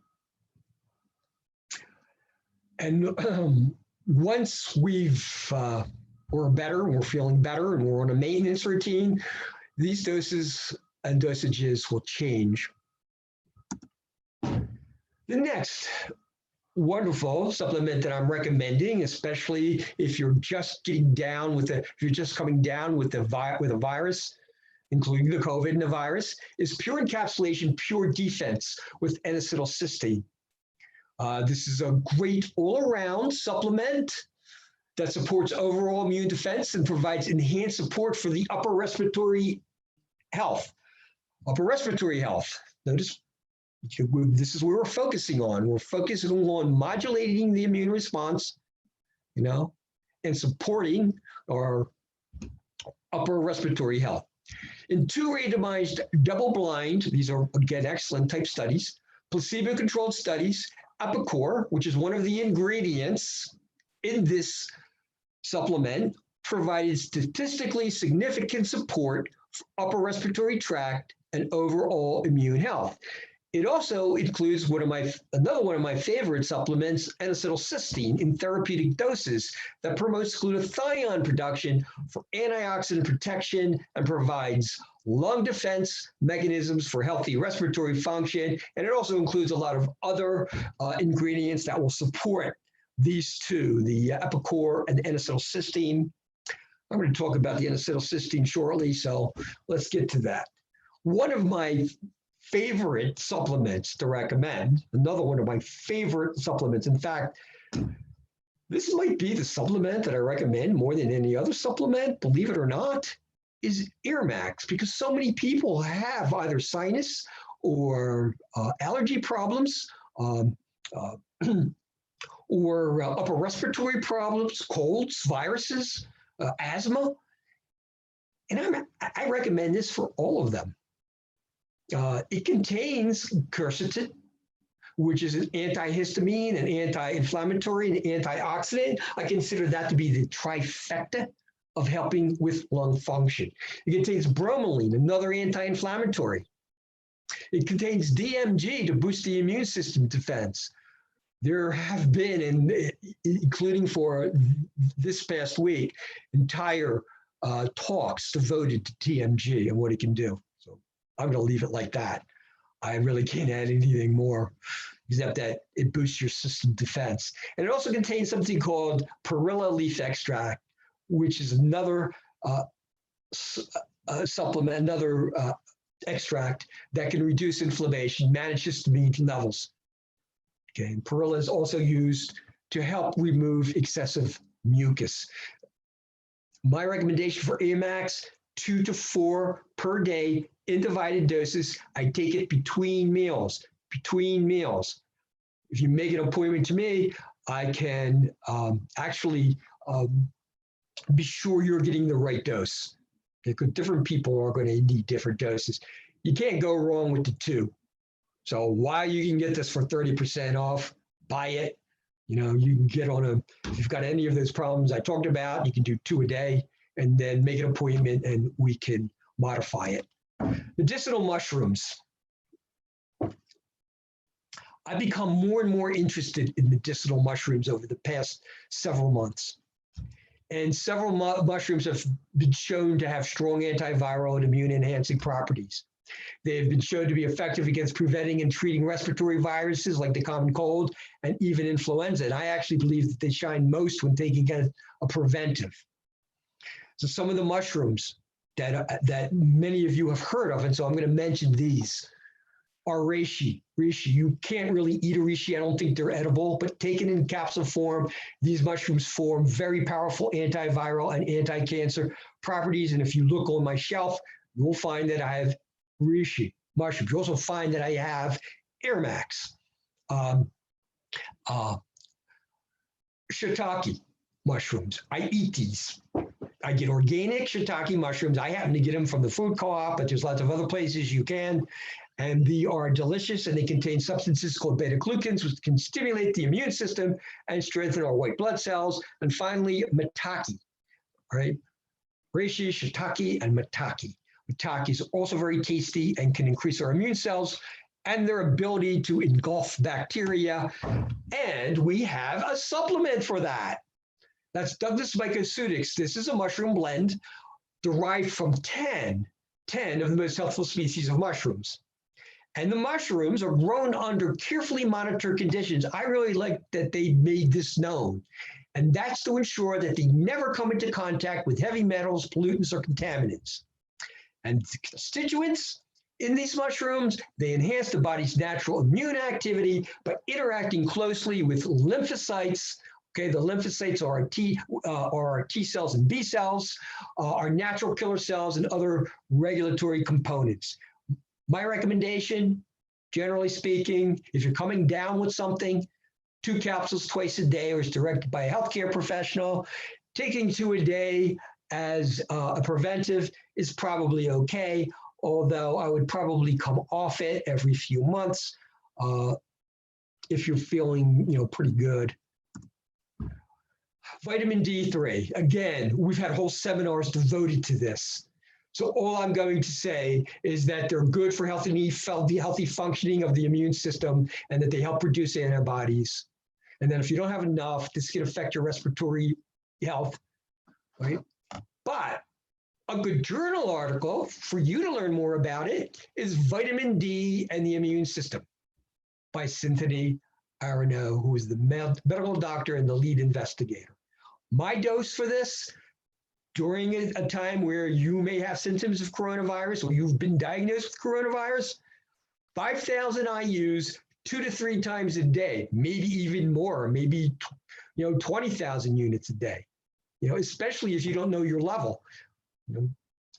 And once we're better, we're feeling better, and we're on a maintenance routine, these doses and dosages will change. The next wonderful supplement that I'm recommending, especially if you're just coming down with a virus, including the COVID and the virus, is Pure Encapsulation, Pure Defense with N-acetylcysteine. This is a great all-around supplement that supports overall immune defense and provides enhanced support for the upper respiratory health. Upper respiratory health. Notice this is where we're focusing on. We're focusing on modulating the immune response, and supporting our upper respiratory health. In 2 randomized double-blind, these are, again, excellent type studies, placebo-controlled studies, Epicor, which is one of the ingredients in this supplement, provided statistically significant support for upper respiratory tract and overall immune health. It also includes another one of my favorite supplements, N-acetylcysteine, in therapeutic doses that promotes glutathione production for antioxidant protection and provides lung defense mechanisms for healthy respiratory function. And it also includes a lot of other ingredients that will support these two, the Epicor and N-acetylcysteine. I'm going to talk about the N-acetylcysteine shortly, so let's get to that. One of my favorite supplements to recommend, another one of my favorite supplements. In fact, this might be the supplement that I recommend more than any other supplement, believe it or not, is Earmax, because so many people have either sinus or allergy problems, or upper respiratory problems, colds, viruses, asthma. And I recommend this for all of them. It contains quercetin, which is an antihistamine, an anti-inflammatory, and antioxidant. I consider that to be the trifecta of helping with lung function. It contains bromelain, another anti-inflammatory. It contains DMG to boost the immune system defense. There have been, including for this past week, entire talks devoted to DMG and what it can do. So I'm going to leave it like that. I really can't add anything more, except that it boosts your system defense. And it also contains something called perilla leaf extract, which is another supplement, another extract that can reduce inflammation, manage histamine levels. Okay, and perilla is also used to help remove excessive mucus. My recommendation for AMAX, 2 to 4 per day in divided doses. I take it between meals. If you make an appointment to me, I can actually be sure you're getting the right dose, because different people are going to need different doses. You can't go wrong with the 2. So while you can get this for 30% off, buy it. You know, you can get on if you've got any of those problems I talked about, you can do 2 a day and then make an appointment and we can modify it. Medicinal mushrooms. I've become more and more interested in medicinal mushrooms over the past several months. And several mushrooms have been shown to have strong antiviral and immune enhancing properties. They've been shown to be effective against preventing and treating respiratory viruses like the common cold and even influenza. And I actually believe that they shine most when taken as a preventive. So some of the mushrooms that many of you have heard of, and so I'm going to mention these, are reishi. You can't really eat a reishi. I don't think they're edible, but taken in capsule form, these mushrooms form very powerful antiviral and anti-cancer properties. And if you look on my shelf, you'll find that I have reishi mushrooms. You also find that I have AirMax, shiitake mushrooms. I eat these. I get organic shiitake mushrooms. I happen to get them from the food co-op, but there's lots of other places you can. And they are delicious, and they contain substances called beta-glucans, which can stimulate the immune system and strengthen our white blood cells. And finally, maitake, right? Reishi, shiitake, and maitake. Maitake is also very tasty and can increase our immune cells and their ability to engulf bacteria. And we have a supplement for that. That's Douglas mycoceutics. This is a mushroom blend derived from 10 of the most healthful species of mushrooms. And the mushrooms are grown under carefully monitored conditions. I really like that they made this known. And that's to ensure that they never come into contact with heavy metals, pollutants, or contaminants. And the constituents in these mushrooms, they enhance the body's natural immune activity by interacting closely with lymphocytes. Okay, the lymphocytes are our T cells and B cells, our natural killer cells, and other regulatory components. My recommendation, generally speaking, if you're coming down with something, 2 capsules twice a day, or as directed by a healthcare professional. Taking 2 a day as a preventive is probably okay, although I would probably come off it every few months if you're feeling, pretty good. Vitamin D3, again, we've had whole seminars devoted to this. So all I'm going to say is that they're good for healthy functioning of the immune system, and that they help produce antibodies. And then if you don't have enough, this can affect your respiratory health, right? But a good journal article for you to learn more about it is Vitamin D and the Immune System by Cynthia Arnaud, who is the medical doctor and the lead investigator. My dose for this, during a time where you may have symptoms of coronavirus or you've been diagnosed with coronavirus, 5,000 IUs 2 to 3 times a day, maybe even more, maybe 20,000 units a day. Especially if you don't know your level.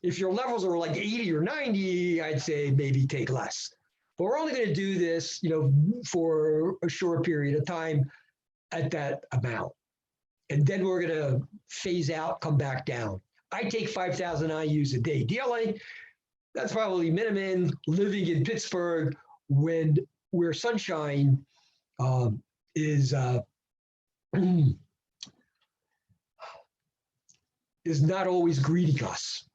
If your levels are like 80 or 90, I'd say maybe take less. But we're only going to do this, for a short period of time at that amount. And then we're going to phase out, come back down. I take 5,000 IUs a day daily. That's probably minimum. Living in Pittsburgh, where sunshine is not always greeting us.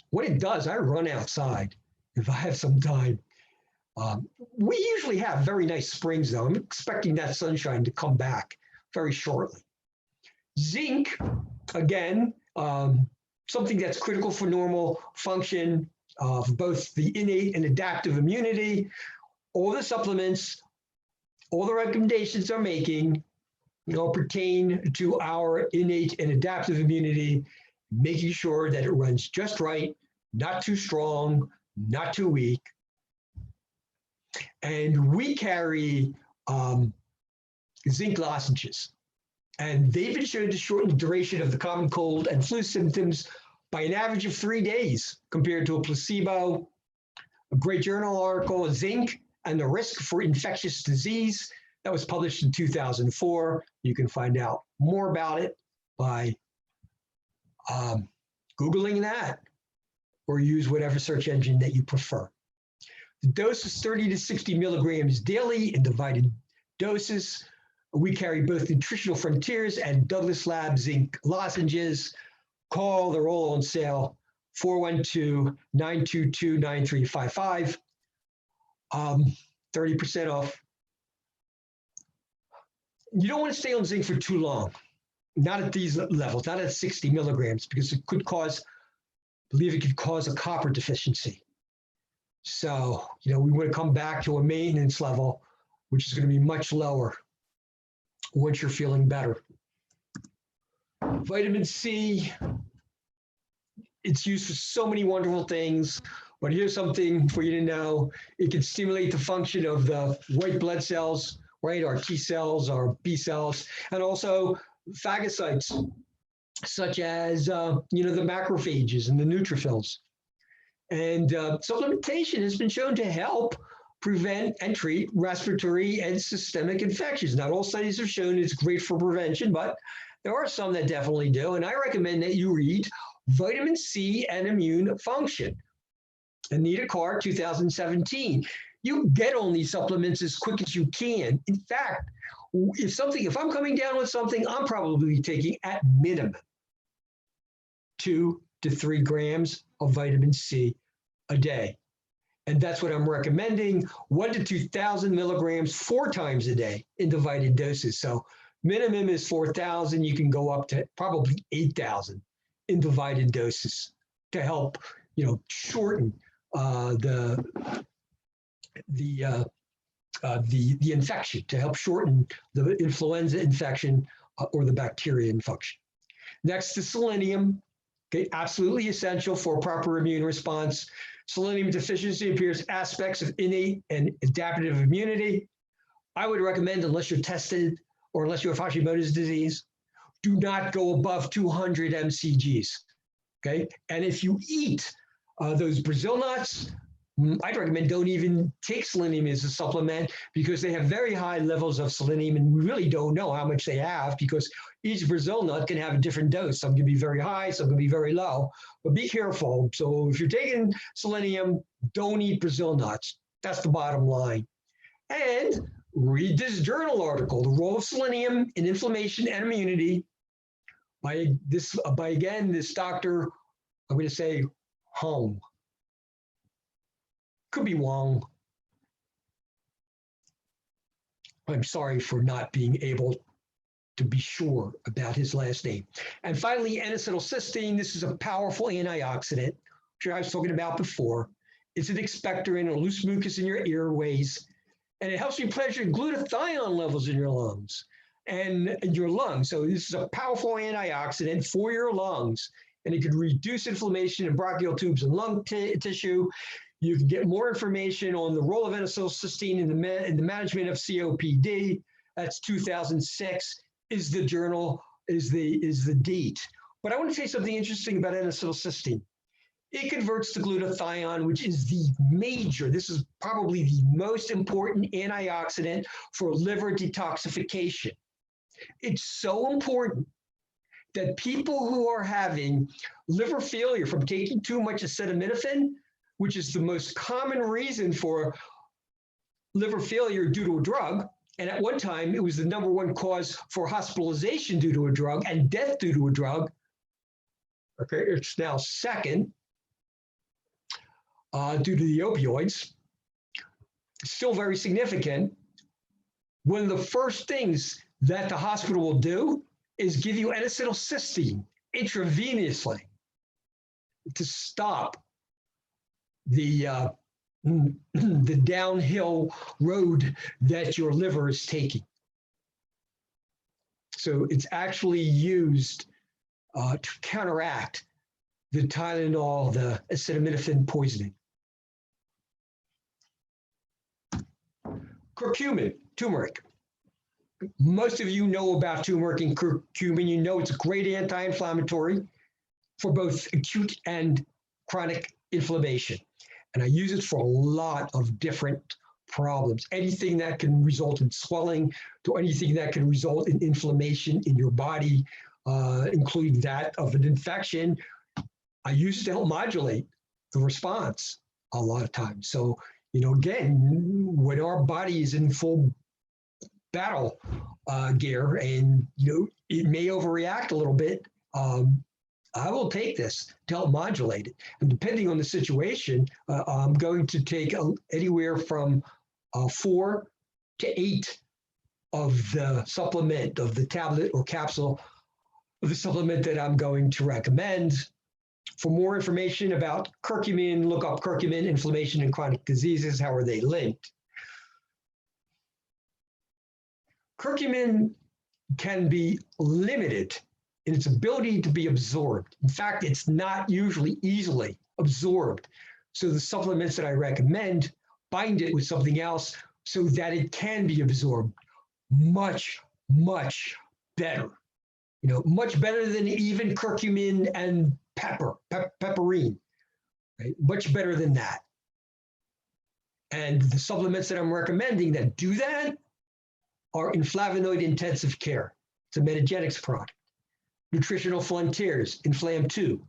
What it does, I run outside if I have some time. We usually have very nice springs, though. I'm expecting that sunshine to come back very shortly. Zinc, again, something that's critical for normal function of both the innate and adaptive immunity. All the supplements, all the recommendations they're making, pertain to our innate and adaptive immunity, making sure that it runs just right not too strong, not too weak. And we carry zinc lozenges. And they've been shown to shorten the duration of the common cold and flu symptoms by an average of 3 days compared to a placebo. A great journal article, Zinc and the Risk for Infectious Disease, that was published in 2004. You can find out more about it by Googling that, or use whatever search engine that you prefer. The dose is 30 to 60 milligrams daily in divided doses. We carry both Nutritional Frontiers and Douglas Lab zinc lozenges. Call, they're all on sale, 412-922-9355. 30% off. You don't want to stay on zinc for too long, not at these levels, not at 60 milligrams, because it could cause, I believe it could cause a copper deficiency. So, we want to come back to a maintenance level, which is going to be much lower once you're feeling better. Vitamin C, it's used for so many wonderful things, but here's something for you to know. It can stimulate the function of the white blood cells, right? Our T cells, our B cells, and also phagocytes, such as, the macrophages and the neutrophils. And supplementation has been shown to help prevent and treat respiratory and systemic infections. Not all studies have shown it's great for prevention, but there are some that definitely do. And I recommend that you read Vitamin C and Immune Function, Anita Carr, 2017. You get on these supplements as quick as you can. In fact, if I'm coming down with something, I'm probably taking at minimum 2 to 3 grams of vitamin C a day. And that's what I'm recommending, 1 to 2,000 milligrams 4 times a day in divided doses. So minimum is 4,000. You can go up to probably 8,000 in divided doses to help, shorten the infection, to help shorten the influenza infection or the bacteria infection. Next is selenium. Okay, absolutely essential for proper immune response. Selenium deficiency appears aspects of innate and adaptive immunity. I would recommend, unless you're tested or unless you have Hashimoto's disease, do not go above 200 mcgs. Okay, and if you eat those Brazil nuts, I'd recommend don't even take selenium as a supplement, because they have very high levels of selenium, and we really don't know how much they have, because each Brazil nut can have a different dose. Some can be very high, some can be very low, but be careful. So if you're taking selenium, don't eat Brazil nuts. That's the bottom line. And read this journal article, The Role of Selenium in Inflammation and Immunity, by this doctor, I'm going to say Hong. Could be Wong. I'm sorry for not being able to be sure about his last name. And finally, N-acetylcysteine. This is a powerful antioxidant, which I was talking about before. It's an expectorant, a loose mucus in your airways, and it helps replenish your glutathione levels in your lungs and in your lungs. So this is a powerful antioxidant for your lungs, and it could reduce inflammation in bronchial tubes and lung tissue. You can get more information on the role of N-acetylcysteine in the management of COPD. That's 2006 is the journal, is the date. But I want to say something interesting about N-acetylcysteine. It converts to glutathione, which is this is probably the most important antioxidant for liver detoxification. It's so important that people who are having liver failure from taking too much acetaminophen, which is the most common reason for liver failure due to a drug. And at one time, it was the #1 cause for hospitalization due to a drug and death due to a drug. Okay, it's now second due to the opioids. It's still very significant. One of the first things that the hospital will do is give you N-acetylcysteine intravenously to stop the downhill road that your liver is taking. So it's actually used to counteract the Tylenol, the acetaminophen poisoning. Curcumin, turmeric. Most of you know about turmeric and curcumin. You know it's a great anti-inflammatory for both acute and chronic inflammation. And I use it for a lot of different problems. Anything that can result in swelling to anything that can result in inflammation in your body, including that of an infection. I use it to help modulate the response a lot of times. So, again, when our body is in full battle gear and, it may overreact a little bit, I will take this to help modulate it. And depending on the situation, I'm going to take anywhere from 4 to 8 of the supplement, of the tablet or capsule of the supplement that I'm going to recommend. For more information about curcumin, look up curcumin, inflammation, and chronic diseases. How are they linked? Curcumin can be limited in its ability to be absorbed. In fact, it's not usually easily absorbed. So the supplements that I recommend bind it with something else so that it can be absorbed much, much better. Much better than even curcumin and pepperine, right? Much better than that. And the supplements that I'm recommending that do that are Inflavonoid Intensive Care. It's a Metagenics product. Nutritional Frontiers, Inflam 2,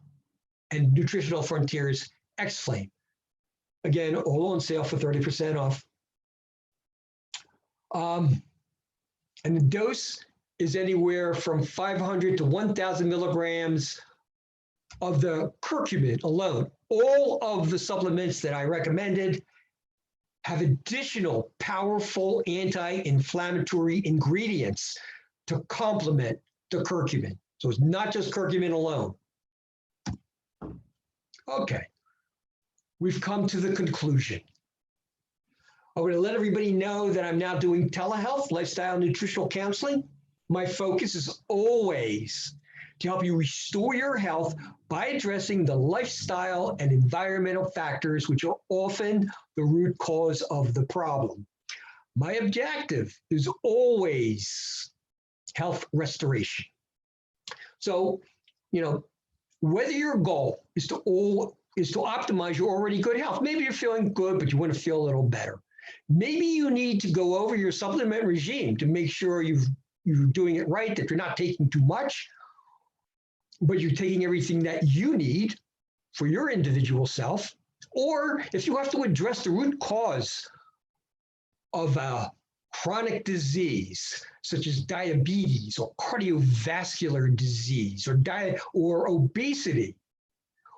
and Nutritional Frontiers X-Flame. Again, all on sale for 30% off. And the dose is anywhere from 500 to 1,000 milligrams of the curcumin alone. All of the supplements that I recommended have additional powerful anti-inflammatory ingredients to complement the curcumin. So it's not just curcumin alone. Okay, we've come to the conclusion. I'm going to let everybody know that I'm now doing telehealth, lifestyle nutritional counseling. My focus is always to help you restore your health by addressing the lifestyle and environmental factors which are often the root cause of the problem. My objective is always health restoration. So, whether your goal is to optimize your already good health, maybe you're feeling good, but you want to feel a little better. Maybe you need to go over your supplement regime to make sure you're doing it right, that you're not taking too much, but you're taking everything that you need for your individual self. Or if you have to address the root cause of a chronic disease, such as diabetes or cardiovascular disease or obesity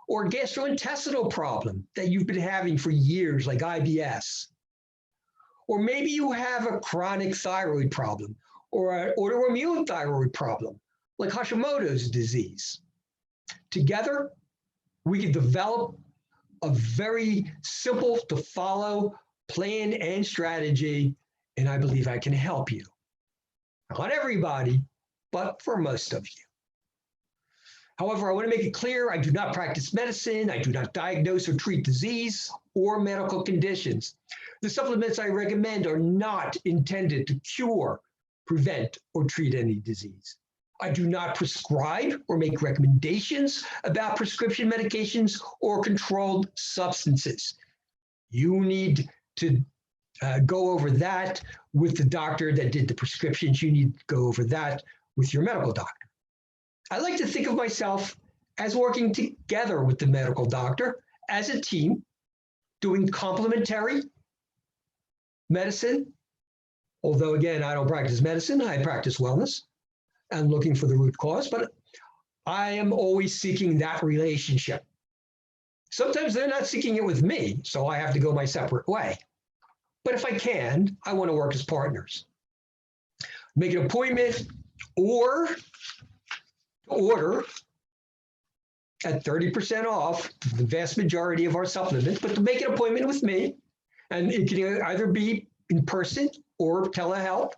or gastrointestinal problem that you've been having for years, like IBS. Or maybe you have a chronic thyroid problem or an autoimmune thyroid problem, like Hashimoto's disease. Together, we can develop a very simple to follow plan and strategy, and I believe I can help you. Not everybody, but for most of you. However, I want to make it clear, I do not practice medicine. I do not diagnose or treat disease or medical conditions. The supplements I recommend are not intended to cure, prevent, or treat any disease. I do not prescribe or make recommendations about prescription medications or controlled substances. You need to go over that with the doctor that did the prescriptions. You need to go over that with your medical doctor. I like to think of myself as working together with the medical doctor as a team, doing complementary medicine. Although, again, I don't practice medicine, I practice wellness and looking for the root cause, but I am always seeking that relationship. Sometimes they're not seeking it with me, so I have to go my separate way. But if I can, I want to work as partners. Make an appointment or order at 30% off the vast majority of our supplements, but to make an appointment with me, and it can either be in person or telehealth,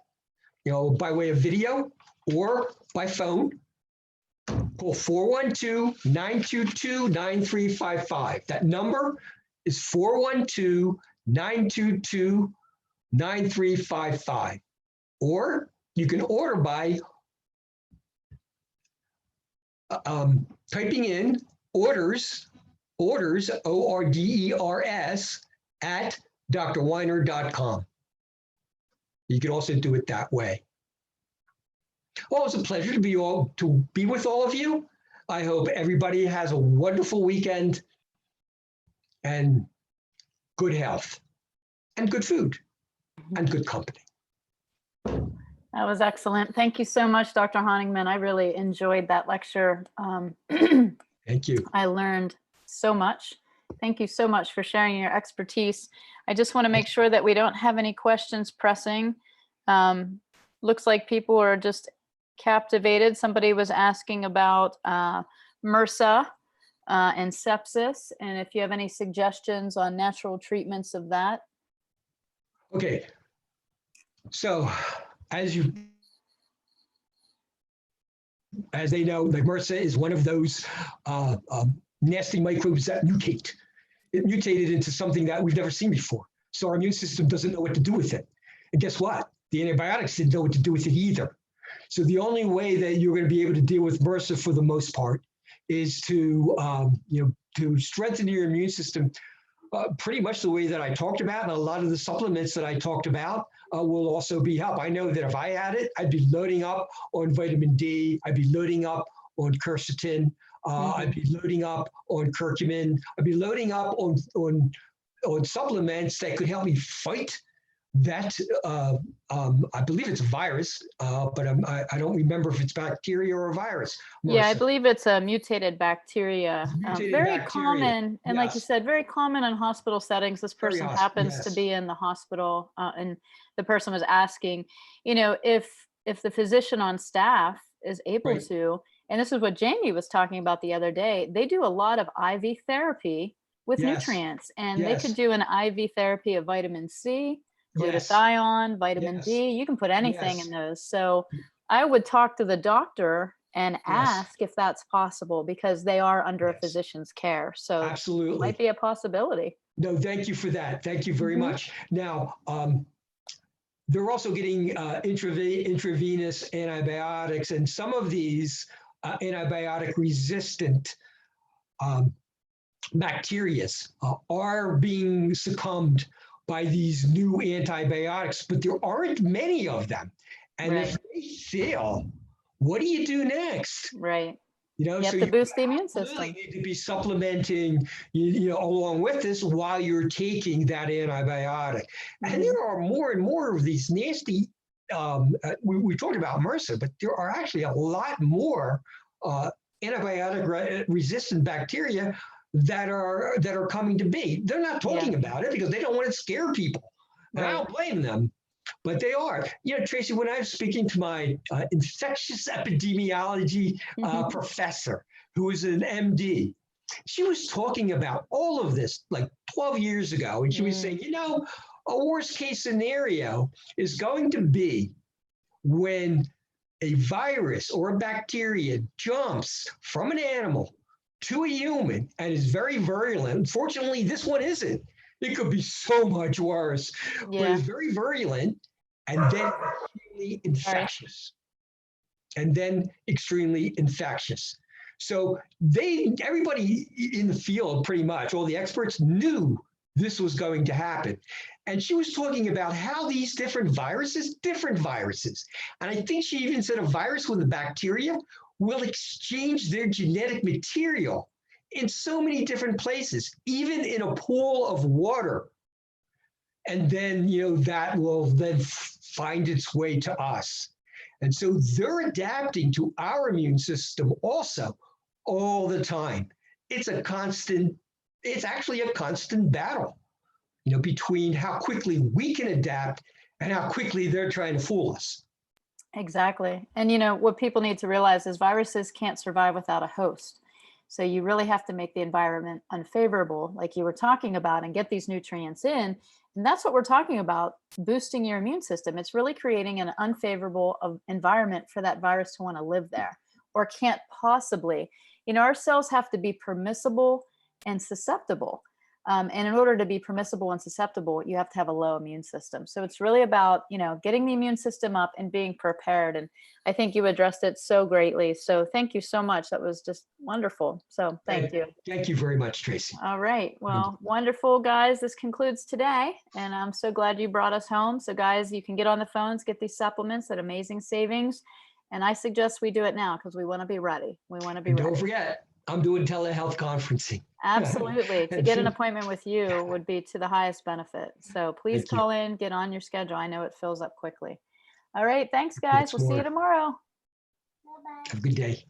by way of video or by phone. Call 412-922-9355. That number is 412-922-9355. Or you can order by typing in orders, ORDERS, at drweiner.com. You can also do it that way. Well, it's a pleasure to be with all of you. I hope everybody has a wonderful weekend and good health and good food and good company. That was excellent. Thank you so much, Dr. Honigman. I really enjoyed that lecture. Thank you. I learned so much. Thank you so much for sharing your expertise. I just want to make sure that we don't have any questions pressing. Looks like people are just captivated. Somebody was asking about MRSA and sepsis, and if you have any suggestions on natural treatments of that. Okay. So as they know, like MRSA is one of those nasty microbes that mutate. It mutated into something that we've never seen before. So our immune system doesn't know what to do with it. And guess what? The antibiotics didn't know what to do with it either. So the only way that you're going to be able to deal with MRSA for the most part is to strengthen your immune system pretty much the way that I talked about, and a lot of the supplements that I talked about will also be help. I know that if I had it, I'd be loading up on vitamin D, I'd be loading up on quercetin, I'd be loading up on curcumin, I'd be loading up on supplements that could help me fight that. I believe it's a virus, but I don't remember if it's bacteria or a virus. Yeah, I believe it's a mutated bacteria. Very common, and like you said, very common in hospital settings. This person happens to be in the hospital, and the person was asking, if the physician on staff is able to, and this is what Jamie was talking about the other day, they do a lot of IV therapy with nutrients, and they could do an IV therapy of vitamin C, glutathione, vitamin D. You can put anything in those. So I would talk to the doctor and ask if that's possible, because they are under a physician's care. So absolutely, it might be a possibility. No, thank you for that. Thank you very much. Now, they're also getting intravenous antibiotics, and some of these antibiotic resistant bacteria are being succumbed by these new antibiotics, but there aren't many of them. And if they fail, what do you do next? Right. You have to boost the immune system. You need to be supplementing, along with this while you're taking that antibiotic. And there are more and more of these nasty, we talked about MRSA, but there are actually a lot more antibiotic resistant bacteria that are coming to be. They're not talking about it because they don't want to scare people. And I don't blame them. But they are. Tracy, when I was speaking to my infectious epidemiology professor, who is an MD, she was talking about all of this like 12 years ago. And she was saying, a worst case scenario is going to be when a virus or a bacteria jumps from an animal to a human and is very virulent. Unfortunately, this one isn't. It could be so much worse, but it's very virulent and then extremely infectious. So everybody in the field, pretty much, all the experts knew this was going to happen. And she was talking about how these different viruses, and I think she even said a virus with a bacteria will exchange their genetic material in so many different places, even in a pool of water. And then, that will then find its way to us. And so they're adapting to our immune system also all the time. It's actually a constant battle, between how quickly we can adapt and how quickly they're trying to fool us. Exactly. And what people need to realize is viruses can't survive without a host. So you really have to make the environment unfavorable, like you were talking about, and get these nutrients in. And that's what we're talking about, boosting your immune system. It's really creating an unfavorable environment for that virus to want to live there. or can't possibly. Our cells have to be permissible and susceptible. And in order to be permissible and susceptible, you have to have a low immune system. So it's really about, getting the immune system up and being prepared. And I think you addressed it so greatly. So thank you so much. That was just wonderful. So thank you. Thank you very much, Tracy. All right. Well, wonderful, guys. This concludes today. And I'm so glad you brought us home. So guys, you can get on the phones, get these supplements at amazing savings. And I suggest we do it now because we want to be ready. We want to be ready. Don't forget, I'm doing telehealth conferencing. Absolutely. To get an appointment with you would be to the highest benefit. So please call in, get on your schedule. I know it fills up quickly. All right. Thanks, guys. We'll see you tomorrow. Bye-bye. Have a good day.